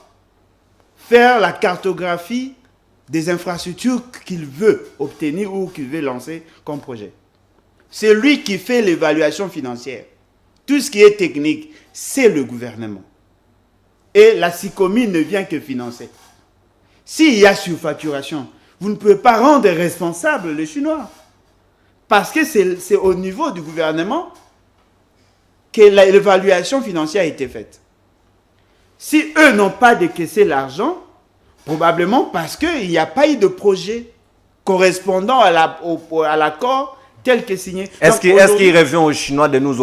faire la cartographie des infrastructures qu'il veut obtenir ou qu'il veut lancer comme projet. C'est lui qui fait l'évaluation financière. Tout ce qui est technique, c'est le gouvernement. Et la Sycomine ne vient que financer. S'il y a surfacturation, vous ne pouvez pas rendre responsable les Chinois. Parce que c'est au niveau du gouvernement que l'évaluation financière a été faite. Si eux n'ont pas décaissé l'argent, probablement parce qu'il n'y a pas eu de projet correspondant à l'accord tel que signé. Est-ce qu'il revient aux Chinois de nous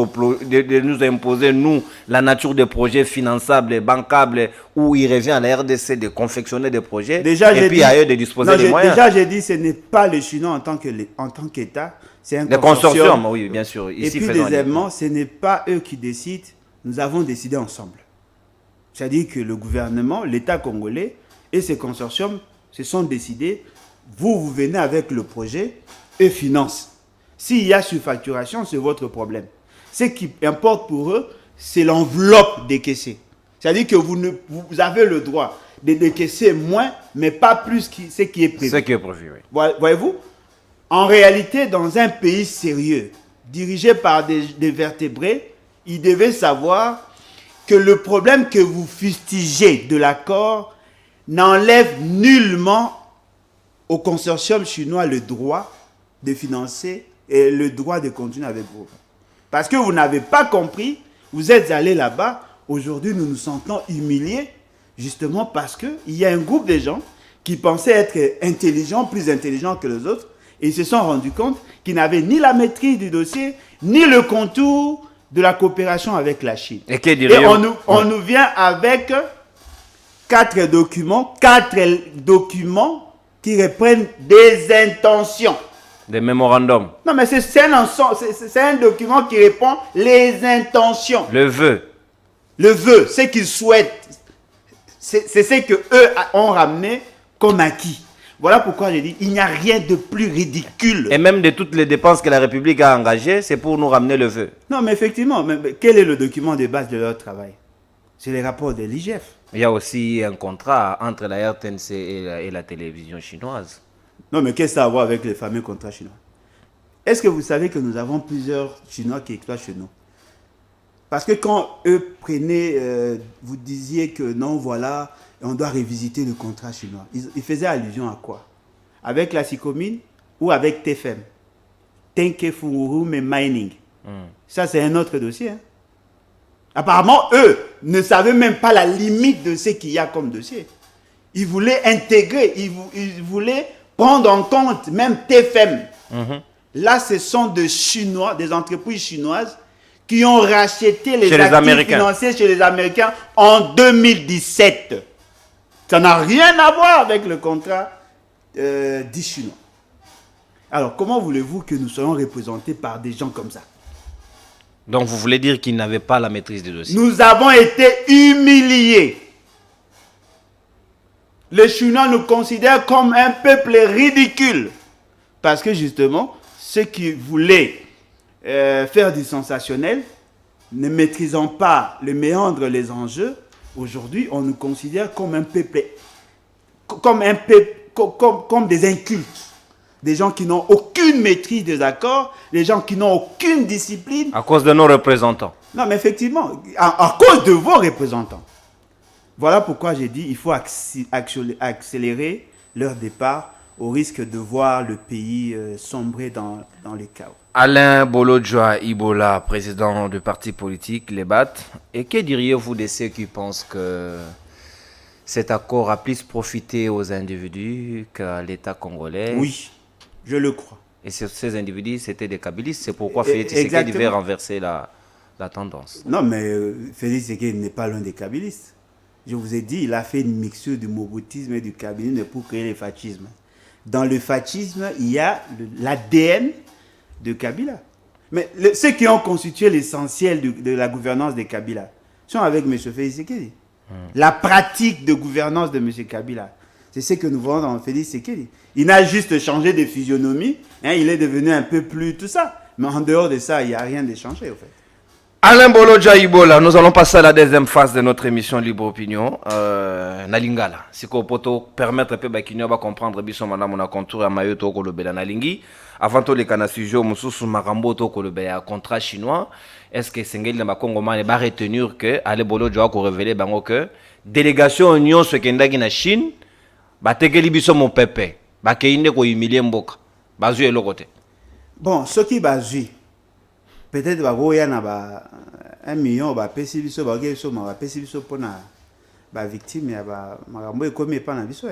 imposer, nous, la nature des projets finançables et bancables, ou il revient à la RDC de confectionner des projets et puis à eux de disposer des moyens? Déjà, j'ai dit ce n'est pas les Chinois en tant qu'État, c'est un consortium. Oui, bien sûr. Ici, et puis, deuxièmement, ce n'est pas eux qui décident, nous avons décidé ensemble. C'est-à-dire que le gouvernement, l'État congolais et ces consortiums se sont décidés, vous venez avec le projet et financent. S'il y a surfacturation, c'est votre problème. Ce qui importe pour eux, c'est l'enveloppe décaissée. C'est-à-dire que vous avez le droit de décaisser moins, mais pas plus que ce qui est prévu. Ce qui est prévu, oui. Voyez-vous, en réalité, dans un pays sérieux, dirigé par des vertébrés, ils devaient savoir que le problème que vous fustigez de l'accord n'enlève nullement au consortium chinois le droit de financer et le droit de continuer avec vous. Parce que vous n'avez pas compris, vous êtes allé là-bas, aujourd'hui nous nous sentons humiliés, justement parce qu'il y a un groupe de gens qui pensaient être intelligents, plus intelligents que les autres, et ils se sont rendus compte qu'ils n'avaient ni la maîtrise du dossier, ni le contour de la coopération avec la Chine. Et on nous vient avec quatre documents qui reprennent des intentions. Des mémorandums. Non, mais c'est un document qui répond les intentions. Le vœu. Le vœu, ce qu'ils souhaitent. C'est ce qu'eux ont ramené comme acquis. Voilà pourquoi j'ai dit, il n'y a rien de plus ridicule. Et même de toutes les dépenses que la République a engagées, c'est pour nous ramener le vœu. Non, mais effectivement, quel est le document de base de leur travail? C'est les rapports de l'IGF. Il y a aussi un contrat entre la RTNC et la télévision chinoise. Non, mais qu'est-ce que ça a à voir avec les fameux contrats chinois? Est-ce que vous savez que nous avons plusieurs Chinois qui exploitent chez nous? Parce que quand eux prenaient, vous disiez que non, voilà, on doit révisiter le contrat chinois. Ils faisaient allusion à quoi? Avec la Sycomine ou avec TFM? Tenke Fungurume Mining. Ça, c'est un autre dossier. Hein? Apparemment, eux ne savaient même pas la limite de ce qu'il y a comme dossier. Ils voulaient intégrer, ils voulaient prendre en compte même TFM. Là, ce sont des Chinois, des entreprises chinoises qui ont racheté les actifs financiers chez les Américains en 2017. Ça n'a rien à voir avec le contrat dit chinois. Alors, comment voulez-vous que nous soyons représentés par des gens comme ça? Donc vous voulez dire qu'ils n'avaient pas la maîtrise du dossier? Nous avons été humiliés. Les Chinois nous considèrent comme un peuple ridicule. Parce que justement, ceux qui voulaient faire du sensationnel, ne maîtrisant pas le méandre, les enjeux, aujourd'hui, on nous considère comme un peuple, comme des incultes. Des gens qui n'ont aucune maîtrise des accords, des gens qui n'ont aucune discipline. À cause de nos représentants. Non, mais effectivement, à cause de vos représentants. Voilà pourquoi j'ai dit qu'il faut accélérer leur départ au risque de voir le pays sombrer dans le chaos. Alain Bolodjoa Ibola, président du parti politique, les BAT. Et que diriez-vous de ceux qui pensent que cet accord a plus profité aux individus qu'à l'État congolais? Oui, je le crois. Et ces individus, c'était des kabylistes. C'est pourquoi Félix Tshisekedi devait renverser la tendance. Non, mais Félix Tshisekedi n'est pas l'un des kabylistes. Je vous ai dit, il a fait une mixture du moboutisme et du kabylisme pour créer le fascisme. Dans le fascisme, il y a l'ADN de Kabila. Mais ceux qui ont constitué l'essentiel de la gouvernance de Kabila sont avec M. Félix Tshisekedi. La pratique de gouvernance de M. Kabila, c'est ce que nous voyons dans Félix Tshisekedi. Il n'a juste changé de physionomie, hein, il est devenu un peu plus tout ça. Mais en dehors de ça, il n'y a rien de changé, au fait. Alain Bolodjoa Ibola, nous allons passer à la deuxième phase de notre émission Libre Opinion. Nalingala, si qu'on peut permettre peu bakinyo ba comprendre biso madame on a contour à mayo to ko lobela nalingi avant to le kana sujet mususu makambo to ko lobela contrat chinois. Est-ce que Sengeli na Congomais ba retenir que Alain Bolodjoa ko révéler bango que délégation union ce kendaki na Chine ba tekeli biso mon pepe ba keinde ko humilier mboka bazu elokote. Bon, ce qui bazui peut-être bagoya na ba 1 million ba pesi biso ba geso ma ba pesi biso pona ba victime ya ba makambo ekomi pa na biso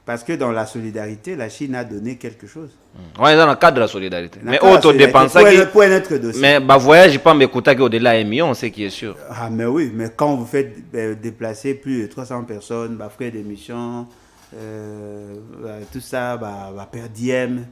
parce que dans la solidarité la Chine a donné quelque chose. Ouais, dans le cadre de la solidarité. Mais auto dépenser pour notre dossier. Mais bah voyage pas m'écouter que au-delà d'un million, c'est qui est sûr. Ah mais oui, mais quand vous faites déplacer plus de 300 personnes, bah frais d'émission tout ça bah per diem.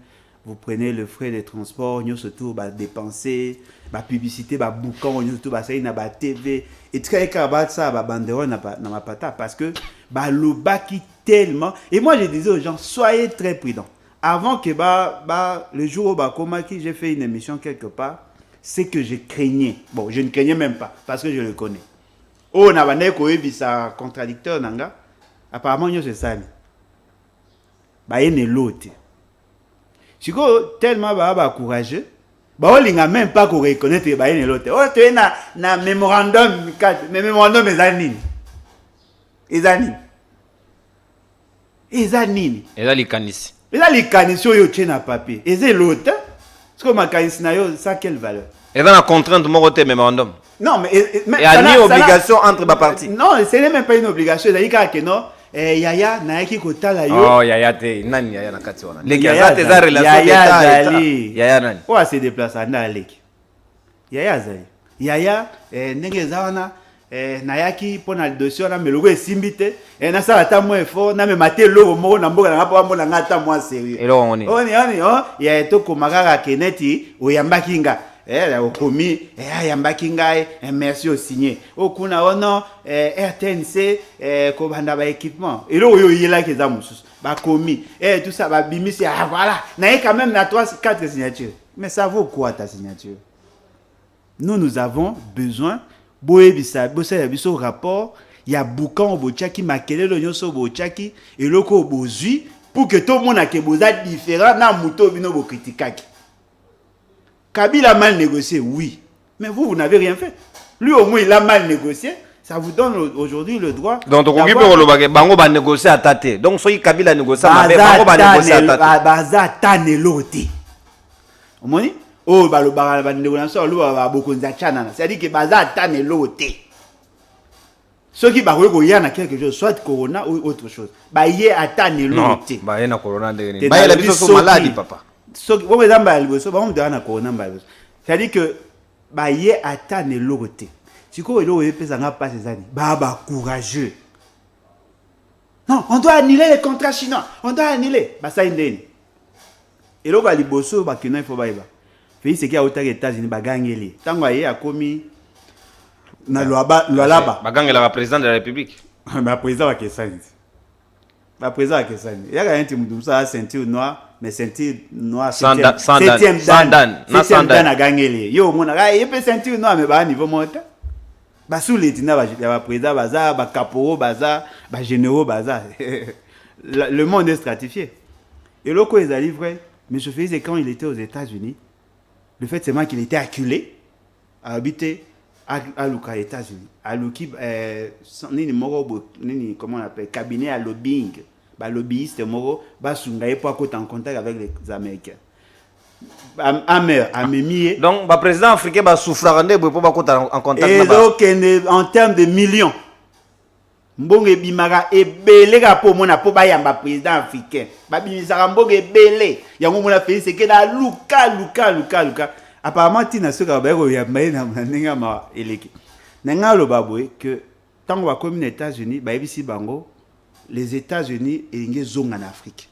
Vous prenez le frais de transport, nous surtout bah dépenser, bah publicité, bah boucan, nous surtout bah ça y na bah TV et très cabat ça bah banderole na ma pata parce que bah le baki tellement et moi je disais aux gens soyez très prudents avant que bah le jour où bah comment qui j'ai fait une émission quelque part c'est que je craignais bon je ne craignais même pas parce que je le connais oh na bande ko ebisa contradicteur nanga apparemment nous c'est ça bah il n'est l'autre. Si vous tellement courageux, on n'a même pas qu'on reconnaître que c'est l'autre. Oh, tu es na mémorandum, mais mémorandum est anine. Est anine. Est anine. Et là les canisses. Et là les canisses yo tient na papier. Et c'est l'autre. Parce que ma canis na yo ça quelle valeur? Et dans la contrainte mon côté mémorandum. Non mais il y a une obligation entre les parties. Non, ce n'est même pas une obligation, c'est-à-dire que non. Yaya naiki kotala yo. Oh yaya te nani yaya na kati wana. Les gars tes relation yaya nani. Ou se déplacer na leki. Yaya zali. Yaya ndenge zawana nayaki pona dossier na melogo esimbite na sala ta mo effort na me maté logo moko na mboka na pa mona ngata mo sérieux. Et là on est. On ya to komaka keneti oyambaki nga. Okomi yambaki ngai merci au signé okuna ono RTNC ko banda ba équipement et là oyo yela ke za mususu ba komi tout ça ba bimisi voilà na quand même na 3-4 signatures mais ça vaut quoi ta signature? Nous avons besoin boyebisa bosa biso rapport ya boucan bochaki makelelo nyoso bochaki et loko bozui pour que tout le monde a que boza différent na muto bino bo critiquaki. Kabila a mal négocié, oui. Mais vous n'avez rien fait. Lui, au moins, il a mal négocié. Ça vous donne aujourd'hui le droit. Donc, on peut bango ba négocier à tate. Donc, soyez Kabila a négocié à bango ba négocier à tate. Baza tane lote. Vous voyez? Oh, bah le bar ba négocier, lui ba bokonza chana. C'est-à-dire que baza tane lote. Ceux qui ba ko yana quelque chose, soit corona ou autre chose. Ba yé atane lote. Non, ba yé na corona de. Ba yé la biso maladie papa. C'est-à-dire que baye atane lote. Si ko elo pesa nga pas ces années. Baba courageux. Non, on doit annuler les contrats chinois. On doit annuler. Ba ça indeni. Et là, il bosso, il faut baïba. Félix c'est qui a autant les États-Unis, bagangeli. Tant qu'il y a commis, na loi Bagang est la président de la République. Mais président va que ça. Le président va que ça. Il y a un petit ça ceinture noire, mais ceinture noire. Septième dan a gagné. Yo, mon gars, il peut ceinture noire, mais bah niveau monte. Bah sous les tina, bah président bazar, bah caporo bazar, bah généraux bazar. Le monde est stratifié. Et là, quand ils ont livré, M. Félix, quand il était aux États-Unis, le fait c'est qu'il était acculé à habiter à Luka, États-Unis. À Luki, comment on appelle, cabinet à lobbying. Bah, lobbyiste, moro, bah, sungaye pour être en contact avec les Américains. Donc, le président africain va souffrir pour être en contact. Et donc, en termes de millions, mbonge bimara ebele ka po mona po ba yamba président africain. Ba bimisara mbonge ebele. Yango mona pays c'est que la luka. Apparemment tina soka ba ko yamba na ninga ma eleki. Nanga lo babwe que tant qu'on va comme les États-Unis, ba ebisi bango les États-Unis et zonga en Afrique.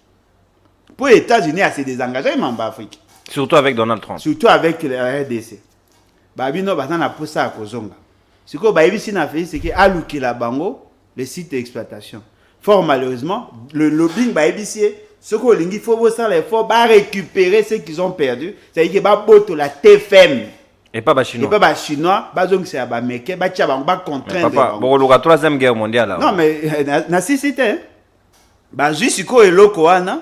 Pour les États-Unis à se désengager en Afrique. Surtout avec Donald Trump. Surtout avec la RDC. Ba bino ba na pour ça ko zonga. Siko ba ebisi na fait c'est que aluki la bango les sites d'exploitation. Fort malheureusement, le lobbying va ébisser. Ce qu'il faut récupérer ce qu'ils ont perdu. C'est-à-dire qu'il faut la TFM. Et pas les Chinois. Et pas les Chinois. C'est les Américains. Ils vont contraindre. Papa, bon, la troisième guerre mondiale. Non, mais na cité. Juste si ko eloko wana,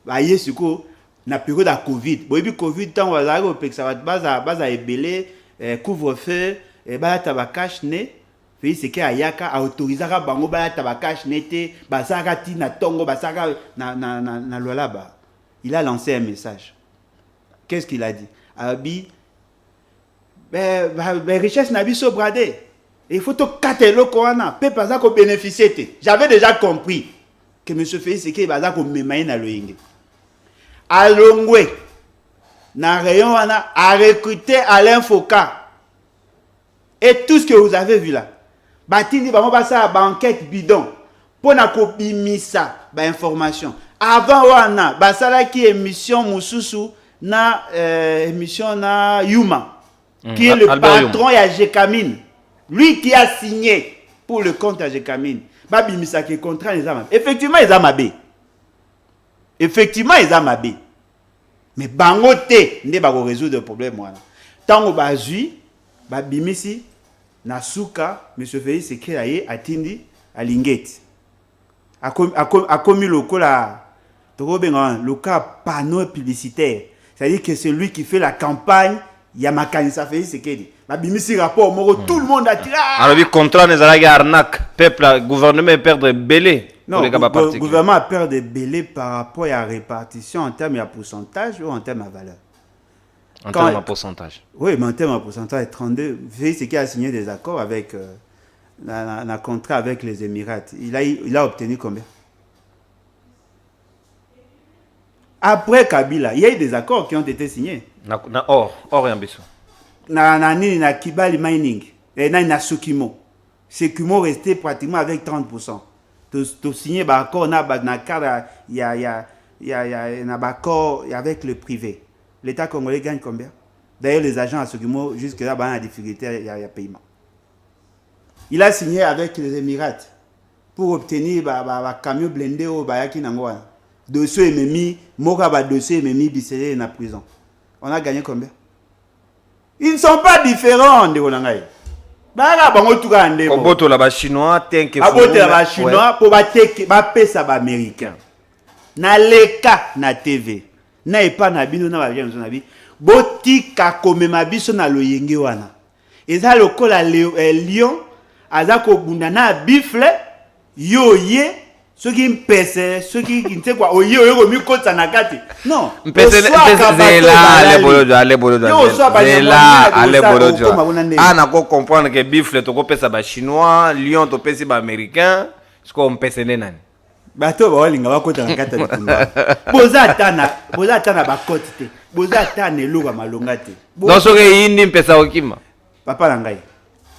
ba yesu ko na période de Covid. Bon, et Covid tant on va au ça va ebele couvre-feu et ba tabakash ne. C'est que Ayaka a autorisé à bango ba tabakash nete basaka ti na tongo basaka na lolaba. Il a lancé un message. Qu'est-ce qu'il a dit? Abi richesse na biso bradé. Il faut to katelo koana pe pas ko bénéficier. J'avais déjà compris que monsieur Félix c'est que baza ko memaye na loyenge. Alongwe na rayon wana a recruté Alain Foka. Et tout ce que vous avez vu là. Batini ba mobasa ba enquête bidon pona ko bimisa ba information avant wana basala ki émission mususu na émission na Yuma qui est le patron ya Jekamine, lui qui a signé pour le compte à Jekamine ba bimisa ki contrat les amabé. Effectivement ils amabé mais bangote nde ba ko résoudre le problème wana tango ba zui ba bimisi Nasuka, M. Félix c'est qu'il a atteint à Lingeti. A commis le cas panneau publicitaire. C'est-à-dire que c'est lui qui fait la campagne. Il y a ma canisa Félix c'est qu'il a bimisi rapport tout le monde a tiré. Alors, le contrat n'est pas arnaque. Peuple, gouvernement perdre belé. Non, le gouvernement a perdu belé par rapport à la répartition en termes de pourcentage ou en termes de valeur. En termes de pourcentage. Oui, mais en termes de pourcentage, 32. C'est qui a signé des accords avec un contrat avec les Émirats. Il a obtenu combien? Après Kabila, il y a eu des accords qui ont été signés. Or et Ambissou. Na Kibali Mining. Et na Sukimo. Sukimo restait pratiquement avec 30%. Tu signé un accord, il y a un accord avec le privé. L'État congolais gagne combien? D'ailleurs, les agents à Sukimo, jusque-là, il y a des difficultés, il y a paiement. Il a signé avec les Émirats pour obtenir un camion blindé au Bayaki Nangwa. Dossier MMI, Mokaba dossier MMI, Bissele dans la prison. On a gagné combien? Ils ne sont pas différents de Ronangaï. Baga bango tuka ande bo. Oboto la ba chinois tenke fou. Aboto la ba chinois pour ba teke ba pesa ba américain. Na leka na TV. Na epa na bino na ba bien na bi. Botika komema biso na loyenge wana. Eza lokola lion azako bunda na bifle yoye soki mpese soki kinte kwa oye oye ko mikota na kati. Non. Mpese zela ale bolodo. Zela ale bolodo. Ana ko comprendre que bifle to ko pesa ba chinois, lion to pesa ba américain, sko mpese nani. Bato ba walinga bakota na kati likunga. Boza atana bakoti te. Boza atana eluka malonga te. Donc soki yindi mpesa okima. Papa Langai.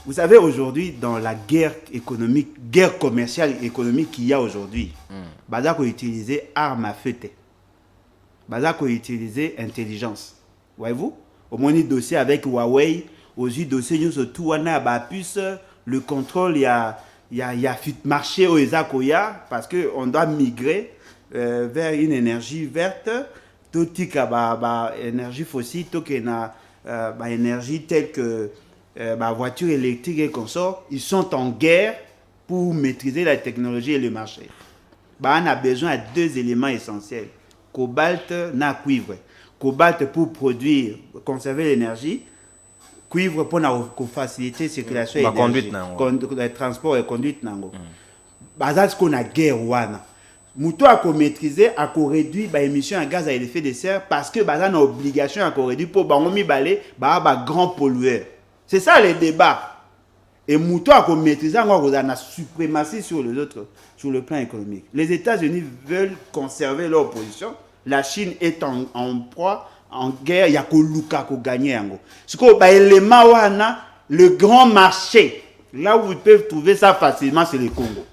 Vous savez, aujourd'hui, dans la guerre économique, guerre commerciale et économique qu'il y a aujourd'hui, Bazako utilisait armes à feu. baza ko utiliser intelligence. Voyez-vous? Au moins, dossier avec Huawei, aussi dossier nous surtout on a ba puce, le contrôle il y a marché au Ezakoya parce que on doit migrer vers une énergie verte, tout ba énergie fossile, tout que na ba énergie telle que ba voiture électrique et consort, ils sont en guerre pour maîtriser la technologie et le marché. Bah on a besoin de deux éléments essentiels, cobalt na cuivre. Cobalt pour produire, conserver l'énergie, cuivre pour faciliter la circulation la énergie, conduite, le transport et conduite. C'est ce qu'on a guerre. Mouto a maîtriser, a réduire l'émission de gaz à effet de serre parce que on a obligation à réduire pour grand pollueur. C'est ça le débat. Et Mouto a maîtriser, on a une suprématie sur les autres, sur le plan économique. Les États-Unis veulent conserver leur position. La Chine est en proie, en guerre, il y a que Luka qui gagne. Ce qu'on le grand marché, là où vous pouvez trouver ça facilement, c'est le Congo.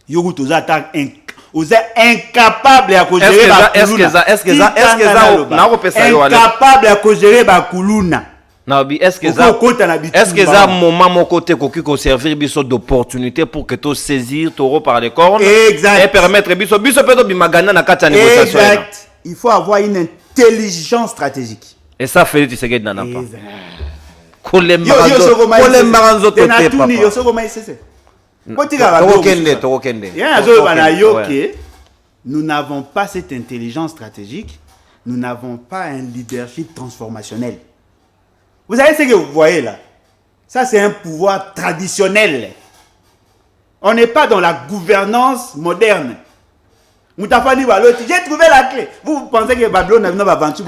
Vous êtes incapable à gérer la Kuluna. Incapable à gérer la Kuluna. Est-ce que ça moment mon côté qu'on servir biso d'opportunité pour que tu saisir taureau par les cornes et permettre biso peut bimagana na kata négociation. Exact. Il faut avoir une intelligence stratégique. Et ça fait tu sais que nana pas. Nous n'avons pas cette intelligence stratégique, nous n'avons pas un leadership transformationnel. Vous savez ce que vous voyez là? Ça, c'est un pouvoir traditionnel. On n'est pas dans la gouvernance moderne. J'ai trouvé la clé. Vous pensez que Babylone n'a pas vendu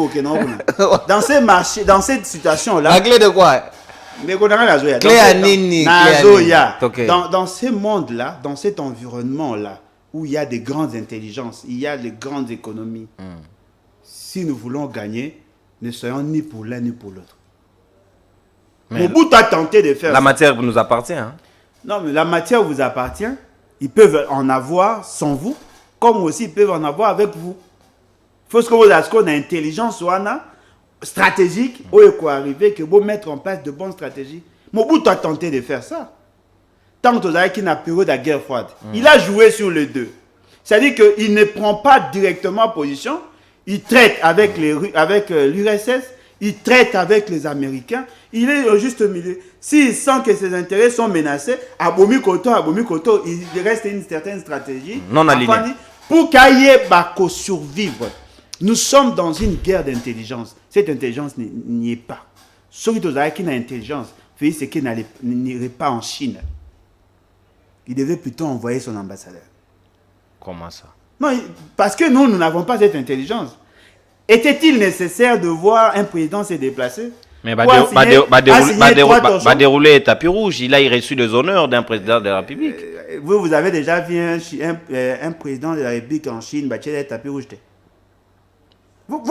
dans ces marchés, dans cette situation-là. La clé de quoi? Dans ce monde-là, dans cet environnement-là, où il y a des grandes intelligences, il y a des grandes économies, si nous voulons gagner, ne soyons ni pour l'un ni pour l'autre. Mobutu a tenté de faire la matière nous appartient. Hein? Non, mais la matière vous appartient. Ils peuvent en avoir sans vous, comme aussi ils peuvent en avoir avec vous. Il faut que vous ayez une intelligence stratégique où il faut arriver que vous mettre en place de bonnes stratégies. Mobutu a tenté de faire ça. Tant que vous avez une période de la guerre froide, il a joué sur les deux. C'est-à-dire qu'il ne prend pas directement position, il traite avec l'URSS, il traite avec les Américains, il est au juste milieu. S'il sent que ses intérêts sont menacés, Abomi Koto, il reste une certaine stratégie non alignée pour qu'il y ait survivre. Nous sommes dans une guerre d'intelligence. Cette intelligence n'y est pas. Ceux qui ont une intelligence, c'est qu'il n'irait pas en Chine. Il devait plutôt envoyer son ambassadeur. Comment ça? Non, parce que nous n'avons pas cette intelligence. Était-il nécessaire de voir un président se déplacer? Mais dérouler tapis rouge. Il a reçu les honneurs d'un président de la République. Vous avez déjà vu un président de la République en Chine battre tapis rouge? Au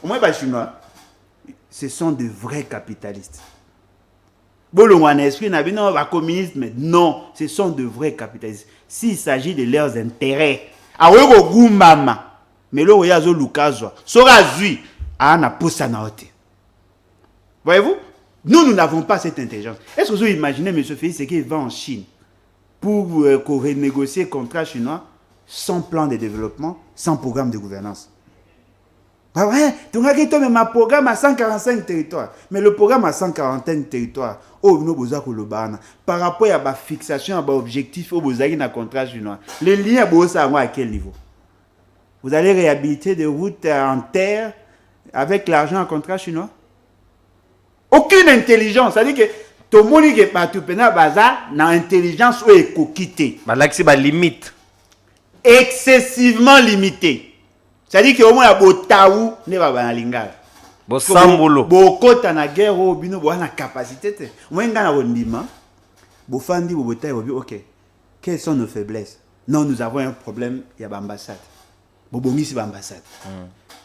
moins, les Chinois, ce sont de vrais capitalistes. Non, ce sont de vrais capitalistes. S'il s'agit de leurs intérêts, mais là, il y a des gens qui voyez-vous, nous n'avons pas cette intelligence. Est-ce que vous imaginez, M. Félix, qu'il va en Chine pour renégocier le contrat chinois sans plan de développement, sans programme de gouvernance? Tu as dit un programme à 145 territoires, mais le programme à 141 territoires, par rapport à la fixation, à l'objectif, au contrat chinois, les liens à quel niveau? Vous allez réhabiliter des routes en terre avec l'argent en contrat chinois? Aucune intelligence. C'est-à-dire que tout le monde qui est partout, n'a intelligence ou est coquité. Limite. Excessivement limité. C'est-à-dire qu'au moins, il y a des taou, il y a des lingala. Bosambolo. Beaucoup de guerre, il y a une capacité. Moi, je suis ok. Quelles sont nos faiblesses? Non, nous avons un problème, il y a l'ambassade.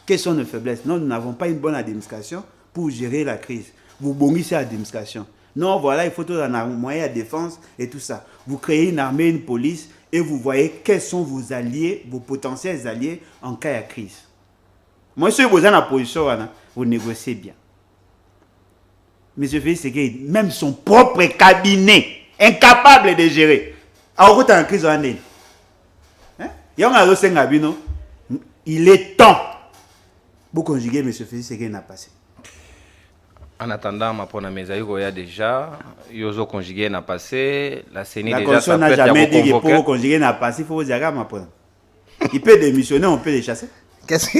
Quelles sont nos faiblesses? Non, nous n'avons pas une bonne administration pour gérer la crise. Vous bongissez l'administration. Non, voilà, il faut tout un moyen de défense et tout ça. Vous créez une armée, une police, et vous voyez quels sont vos alliés, vos potentiels alliés en cas de crise. Moi, si vous êtes dans la position, vous négociez bien. M. Félix Tshisekedi, même son propre cabinet, incapable de gérer. Alors, vous êtes en crise en année. Il est temps pour conjuguer M. Félix Tshisekedi n'a passé. En attendant, ma pona mesaïko ya déjà, yozo conjugué n'a passé, la CENI la déjà Constitution n'a jamais dit que pour conjuguer n'a passé, il faut vous dire ma pona. Il peut démissionner, on peut les chasser. Qu'est-ce que...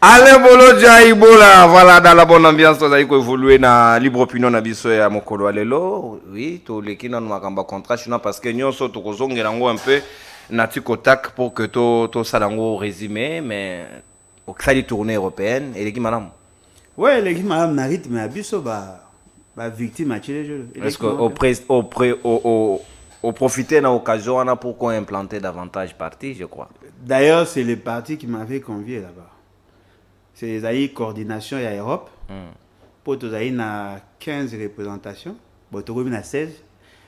Allez, bolo Jaibola, voilà, dans la bonne ambiance, vous avez évolué dans libre opinion na biso ya mokolo alelo. Oui, tous les qui n'ont pas contrat, parce que nous sommes tous un peu natikotak pour que tout ça dans résumé, mais au cas de tournée européenne, et les qui madame. Ouais, les qui madame n'a rythme à biso ba victime à les jeux. Est-ce que au profiter de l'occasion, on a pourquoi implanter davantage partis, je crois. D'ailleurs, c'est le parti qui m'avait convié là-bas. C'est les coordination et Europe. Pour tous les 15 représentations, pour tous les 16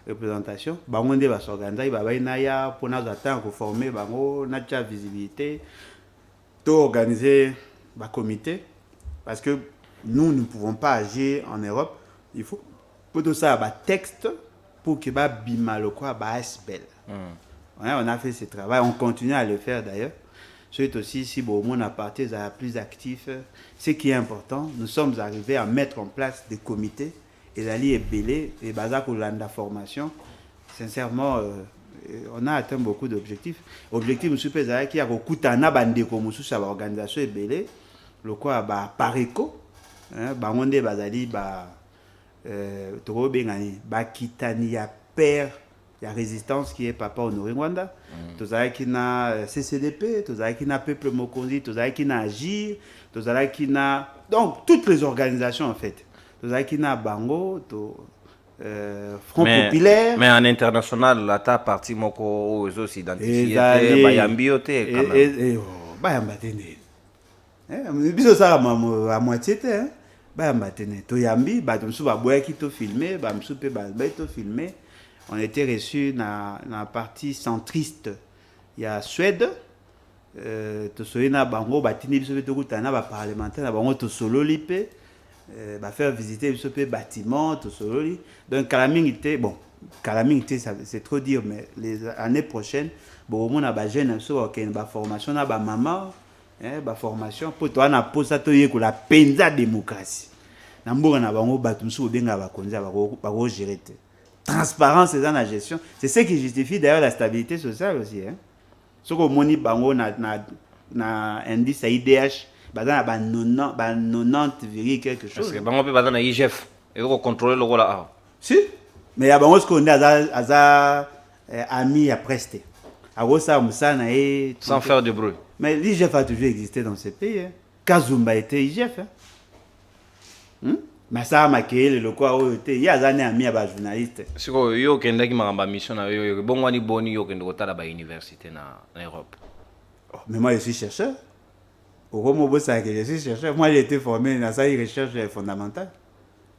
représentations, on va s'organiser, pour nous attendre, pour former, pour notre visibilité, tout organiser un comité. Parce que nous ne pouvons pas agir en Europe. Il faut pour tout ça un texte pour que bima le quoi SBL. On a fait ce travail, on continue à le faire d'ailleurs. C'est aussi si bon mon parti est plus actif. Ce qui est important, nous sommes arrivés à mettre en place des comités et d'aller belé et basé pour la formation. Sincèrement, on a atteint beaucoup d'objectifs. Objectif nous supposons qu'il y a beaucoup de bande comme sous sa organisation et belé le quoi pareco on est bazali kitani ya père la résistance qui est papa honoré Rwanda tozala qui na CCDP tozala qui na peuple mokonzi tozala qui na agir tozala qui na donc toutes les organisations en fait tozala qui na bango to Front Populaire mais en international la ta parti moko aux autres identifiés bayambi oté quand même bayamba tene biso ça à moitié hein bayamba tene to yambi ba to msu ba boya ki to filmer ba msu pe ba to filmer. On était reçus dans la partie centriste. Il y a Suède, Tosoina Bango, Batini Bisobetokutana, parlementaire, Bango Tosololi, faire visiter le bâtiment, Tosololi. Donc, Calamité, bon, Calamité, c'est trop dire, mais les années prochaines, bon, on a des jeunes qui ont une formation, on a des mamans, une formation, pour toi, on a posé la penza démocratie. On a Bango Batumsu, Benga Bakonza, Bago gérer. Transparence c'est dans la gestion. C'est ce qui justifie d'ailleurs la stabilité sociale aussi. Ce que moni bango na indice IDH, bah dans 90, quelque chose. Parce que bango peut pas dans IGF et on contrôler le rôle là. Si, mais ya bango ce qu'on a ami à prester. À ça musana et sans faire de bruit. Mais l'IGF a toujours existé dans ce pays. Kazumba était IGF. Mais ça m'a créé le quoi il y a des années amis à des journalistes. Si yo kenda ki maramba mission na yo bon wani boni yo kenda kotala ba université na Europe. Mais moi je suis chercheur. Au Romo Bossa que je suis chercheur, moi j'ai été formé dans ça recherche fondamentale.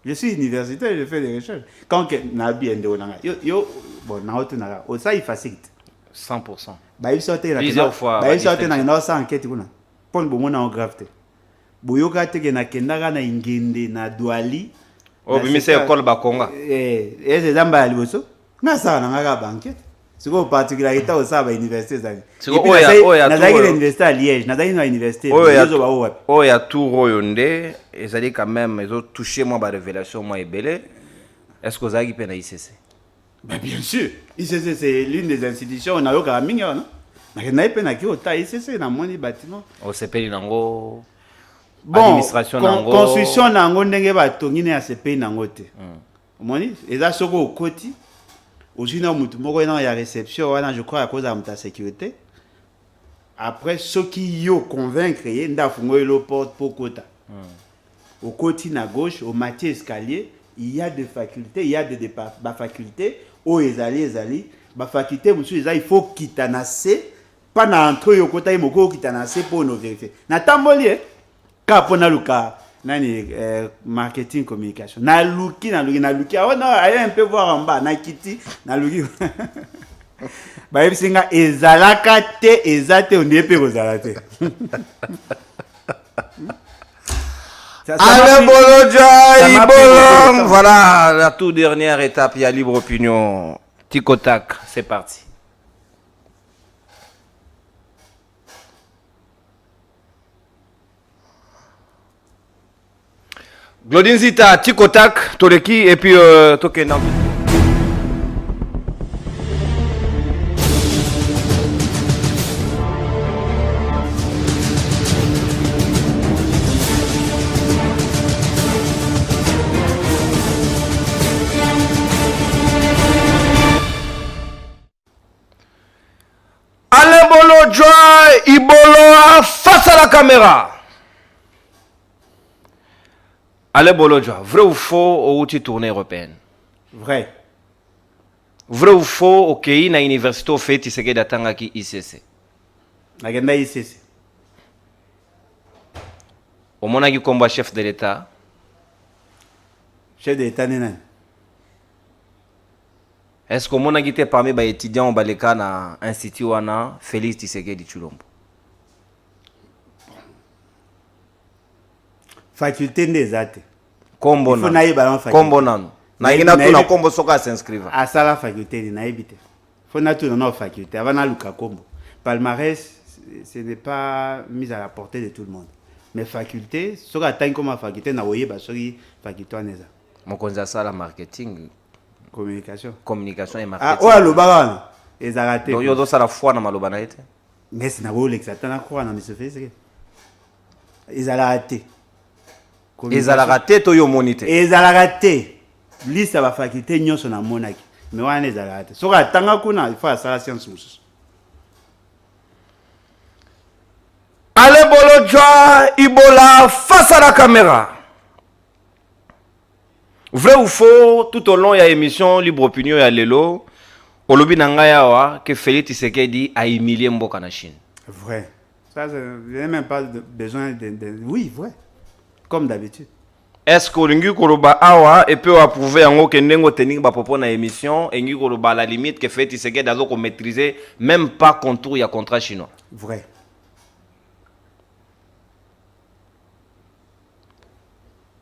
Je suis universitaire, je fais des recherches. Quand na bien de onanga yo bon na auto na ça il facilite 100%. Ba il sortait là plusieurs fois. Ba il sortait dans ça enquête kuna. Pour le moment en gravité. Boyoka teke na kendaka na ingende na douali oh bimi c'est école bakonga c'est zamba ya liboso na ça na ngaka banquette c'est quoi particularité au ça ba université zali na zaki l'université à Liège na zaki na université oh ya tout royonde et ça dit quand même ils ont touché moi ba révélation moi ebele est-ce que zaki pe na ICC ben bien sûr ICC c'est l'une des institutions on a yo ka mingi non na pe na ki ota ICC na moni bâtiment au CPI nango. Bon, construction nango ndenge batongine ya CPI nango te. Omoni, eza soko okoti. Ozina mutu moko na ya réception wana je crois à cause de la sécurité. Après ceux qui yo convaincre ye ndafungo le porte pour kota. Okoti na gauche au Mathieu escalier, il y a des facultés, il y a des facultés au ezali, ba faculté monsieur il faut kitanase pas na entre yo kota moko kitanase pour nous vérifier. Na tamboli Kapona luka nani marketing communication naluki ah non allez un peu voir en bas na kiti naluki bayebisinga ezalaka te ezate on pe kozala te. Alain Bolodja, Ibolong. Voilà la toute dernière étape, il y a libre opinion. Tic au tac, c'est parti. Glodin Zita, tic au tac, Toleki, et puis Tokenan. Alain Bolodja, Ibolong face à la caméra. Alain Bolodja, vrai ou faux au outil tournée européenne? Vrai. Vrai ou faux au Kei na université au fait Tshisekedi datanga ki ICC? Nagenda ICC. Au mona ki combat chef de l'État. Chef de l'État nena. Est-ce que mona ki te parmi ba étudiants baleka na institut wana Félix Tshisekedi Tshilombo? Faculté ndezate. Kombo na. Kombo nanu. Na ingina tu na kombo soka s'inscrire. À ça la faculté ni na ebite. Faut na tu na faculté avant na luka kombo. Palmarès ce n'est pas mis à la portée de tout le monde. Mais faculté soka tant comme faculté na oyeba soki faculté neza. Mokonza sala marketing, communication et marketing. Ah ouais le baran. Ezarate. Donc yo do sala foi na maloba na ete. Mais c'est na bo l'exatana quoi na monsieur fait. Ezarate. Ezalaka te to yo monite. Ezalaka te. Liste ba faculté nyonso na monaki. Mais wana ezalaka te. Soka tanga kuna il faut asala science mususu. Alain Bolodja, Ibola face à la caméra. Vrai ou faux, tout au long il y a émission Libre Opinion ya lelo. Olobi nanga yawa que Félix Tshisekedi a humilié Mboka na Chine. Vrai. Ça je n'ai même pas besoin de oui, vrai. Comme d'habitude. Est-ce que Olingi Koloba Awa et peut approuver en haut que Nengo Tening va propos na émission et Ngi Koloba à la limite que Félix Tshisekedi a donc maîtriser même pas contour il y a contrat chinois. Vrai.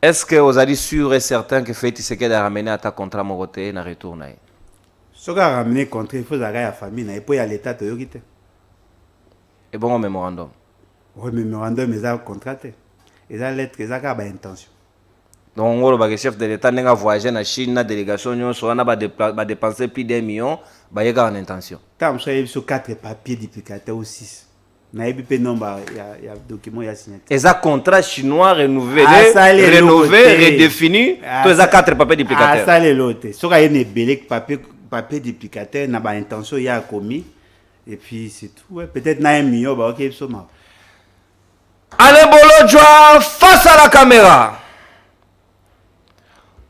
Est-ce que vous êtes sûr et certain que Félix Tshisekedi a ramené à ta contrat Moroté na retour na? Ce qui a ramené contre il faut zaga ya famille na et puis il y a l'état de yokite. Et bon mémorandum. Oui, mémorandum mais ça contrat te. Et ça lettre ça ka ba intention. Donc le chef de l'État n'a voyagé en Chine na délégation nyo so na ba dépenser plus d'1 million ba yeka en intention. Tam so y sur 4 papiers duplicataires ou 6. Na yebi pe nombre il y a document il y a signé. Et ça contrat chinois renouvelé, renouvelé, redéfini, tous ça 4 papiers duplicataires. Ah ça les lots. So ka yene belé papier duplicataire na ba intention il y a commis et puis c'est tout ouais. Peut-être na 1 million ba OK so ma. Alain Bolodja face à la caméra.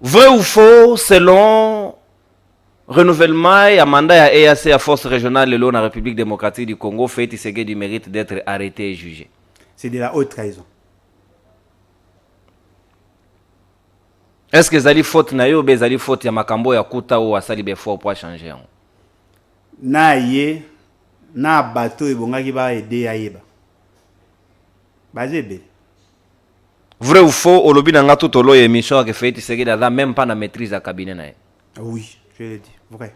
Vrai ou faux, selon renouvellement et mandat à EAC à force régionale de la République démocratique du Congo, Félix Tshisekedi mérite d'être arrêté et jugé. C'est de la haute trahison. Est-ce que Zali faute na yo be Zali faute ya makambo ya kuta ou asali be fort pour changer? Na ye na bateau et bongaki ba aider ayeba. Bazebe. Vrai ou faux, olobi nanga tout olo émission que Félix Tshisekedi a même pas na maîtrise à cabinet na. Oui, je le dis, vrai.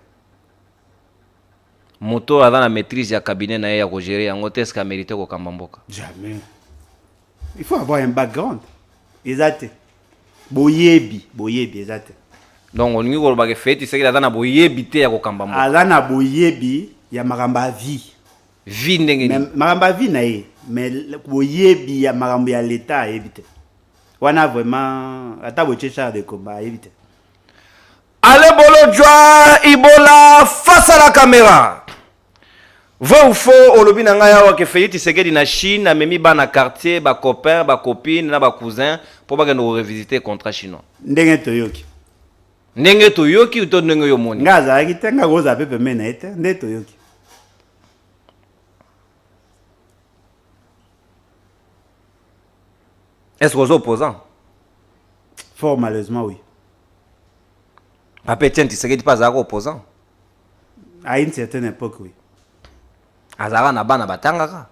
Moto a na maîtrise à cabinet na ya ko gérer yango est-ce qu'a mérité ko kambamboka? Jamais. Il faut avoir un background. Exact. Boyebi exact. Donc on ngi ko ba que Félix Tshisekedi a na boyebi te ya ko kambamboka. Azana boyebi ya maramba vie. Vie ndenge ni. Maramba vie na ye, mais boyebi ya maramba ya l'état éviter. Wana vraiment ata bochecha de combat éviter. Alain Bolodja, Ibola face à la caméra. Vrai ou faux, olobi na nga yawa ke Félix Tshisekedi na Chine a memi ba na quartier, ba copain, ba copine, na ba cousin pour ba no revisiter contrat chinois. Ndenge toyoki. Ndenge toyoki to ndenge yo moni. Ngaza ki tenga goza pepe mena ete ndenge toyoki. Est-ce que vous opposants? Fort malheureusement, oui. Papa Etienne Tshisekedi pas un opposant. À une certaine époque, oui. Azara na bana batangaka.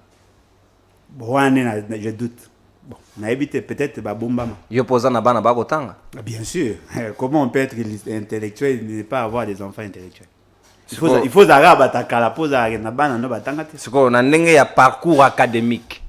Bon, je doute. Bon, on a évité peut-être Babombama. Il opposant na bana babotanga. Bien sûr. Comment on peut être intellectuel et ne pas avoir des enfants intellectuels? Il faut abataka la pose à na bana no batanga. C'est qu'on a un parcours académique.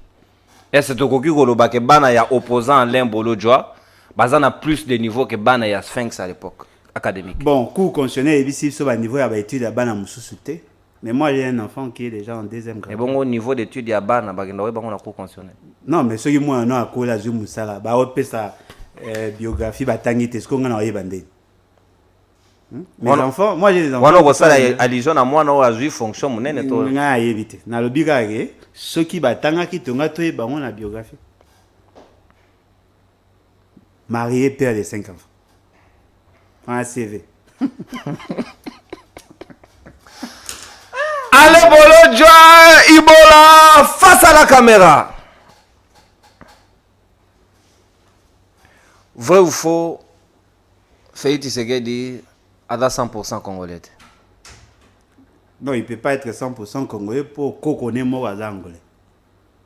Est-ce que tu as que bana ya opposant Alain Bolodjoa, bazana plus de niveau que bana ya Sphinx à l'époque académique. Bon, cours constitutionnel ici sur le niveau à études à bana mususuté. Mais moi j'ai un enfant qui est déjà en deuxième grade. Et bon au niveau d'études ya bana bagenda we bango na cours constitutionnel. Non, mais ceux qui moi non à cola zu musala, ba ope sa biographie batangi te ce qu'on a yebandé. Mes enfants, moi j'ai des enfants. Wana ko sala allusion na mwana o azui fonction munene to. Nga yebite. Na lobika ke ceux qui batanga ki tonga to bango na biographie. Marié, père de 5 enfants. Un CV. Allez Bolodjoa Ibola face à la caméra. Vrai ou faux, Félix Tshisekedi a 100% congolais. Non, il ne peut pas être 100% congolais pour connaître moi angolais.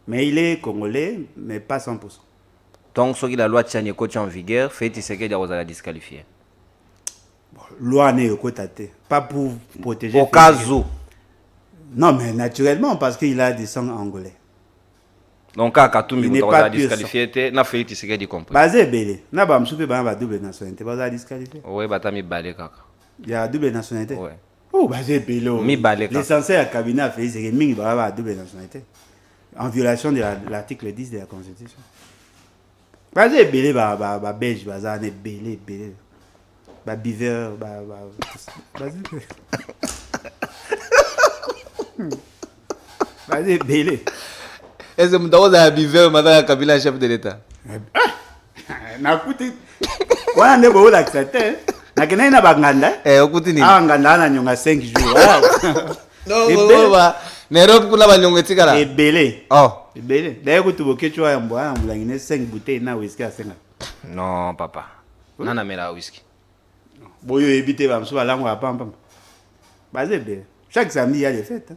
Mais il est congolais, mais pas 100%. Donc, ce qui la loi tient coach en vigueur, Félix Tshisekedi a la disqualifier. Loi n'est pas pour protéger. Au cas où. Non, mais naturellement, parce qu'il a des sangs angolais. Donc, quand Katumbi il n'est vous pas a disqualifié, na Félix Tshisekedi compris. Basé belé. Na ba msoupe ba double nationalité, ba disqualifié. Oui, batami balé kaka. Il y a double nationalité. Oui. Oh, basé belé. Mi balé kaka. L'essentiel à cabinet a fait c'est que mingi ba double nationalité. En violation de l'article 10 de la Constitution. Basé belé ba belge ba né belé. Ba biver basé. Basé belé. Est-ce que vous avez bivé madame Kabila chef de l'État? Na kuti wana ndebo la accepter na kena ina banganda okuti ni nganda na nyonga 5 jours no ba Nairobi kuna banyonga tikala ebele oh ebele d'ailleurs kutu bokechwa ya mbwa mulangine 5 bouteilles na whisky à 5. Non papa nana mela whisky boyo ebité ba mso balango ya pamba baze ebele chaque samedi il y a des fêtes.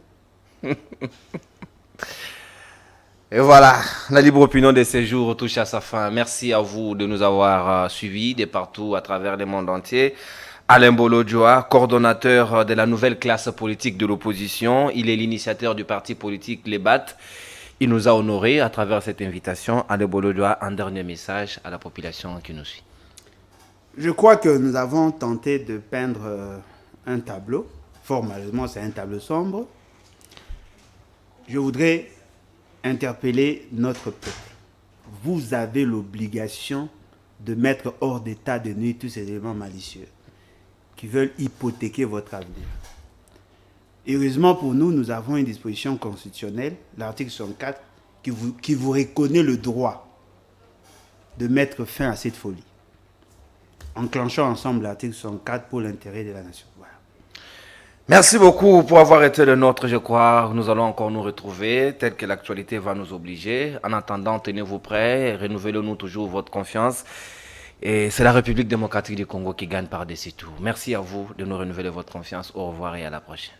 Et voilà, la libre opinion de ces jours touche à sa fin. Merci à vous de nous avoir suivis de partout à travers le monde entier. Alain Bolodjoa, coordonnateur de la nouvelle classe politique de l'opposition. Il est l'initiateur du parti politique Les BAT. Il nous a honorés à travers cette invitation. Alain Bolodjoa, un dernier message à la population qui nous suit. Je crois que nous avons tenté de peindre un tableau. Formellement, c'est un tableau sombre. Je voudrais interpeller notre peuple. Vous avez l'obligation de mettre hors d'état de nuire tous ces éléments malicieux qui veulent hypothéquer votre avenir. Heureusement pour nous, nous avons une disposition constitutionnelle, l'article 64, qui vous reconnaît le droit de mettre fin à cette folie. Enclenchons ensemble l'article 64 pour l'intérêt de la nation. Voilà. Merci beaucoup pour avoir été le nôtre, je crois. Nous allons encore nous retrouver, tel que l'actualité va nous obliger. En attendant, tenez-vous prêts, renouvelez-nous toujours votre confiance. Et c'est la République démocratique du Congo qui gagne par-dessus tout. Merci à vous de nous renouveler votre confiance. Au revoir et à la prochaine.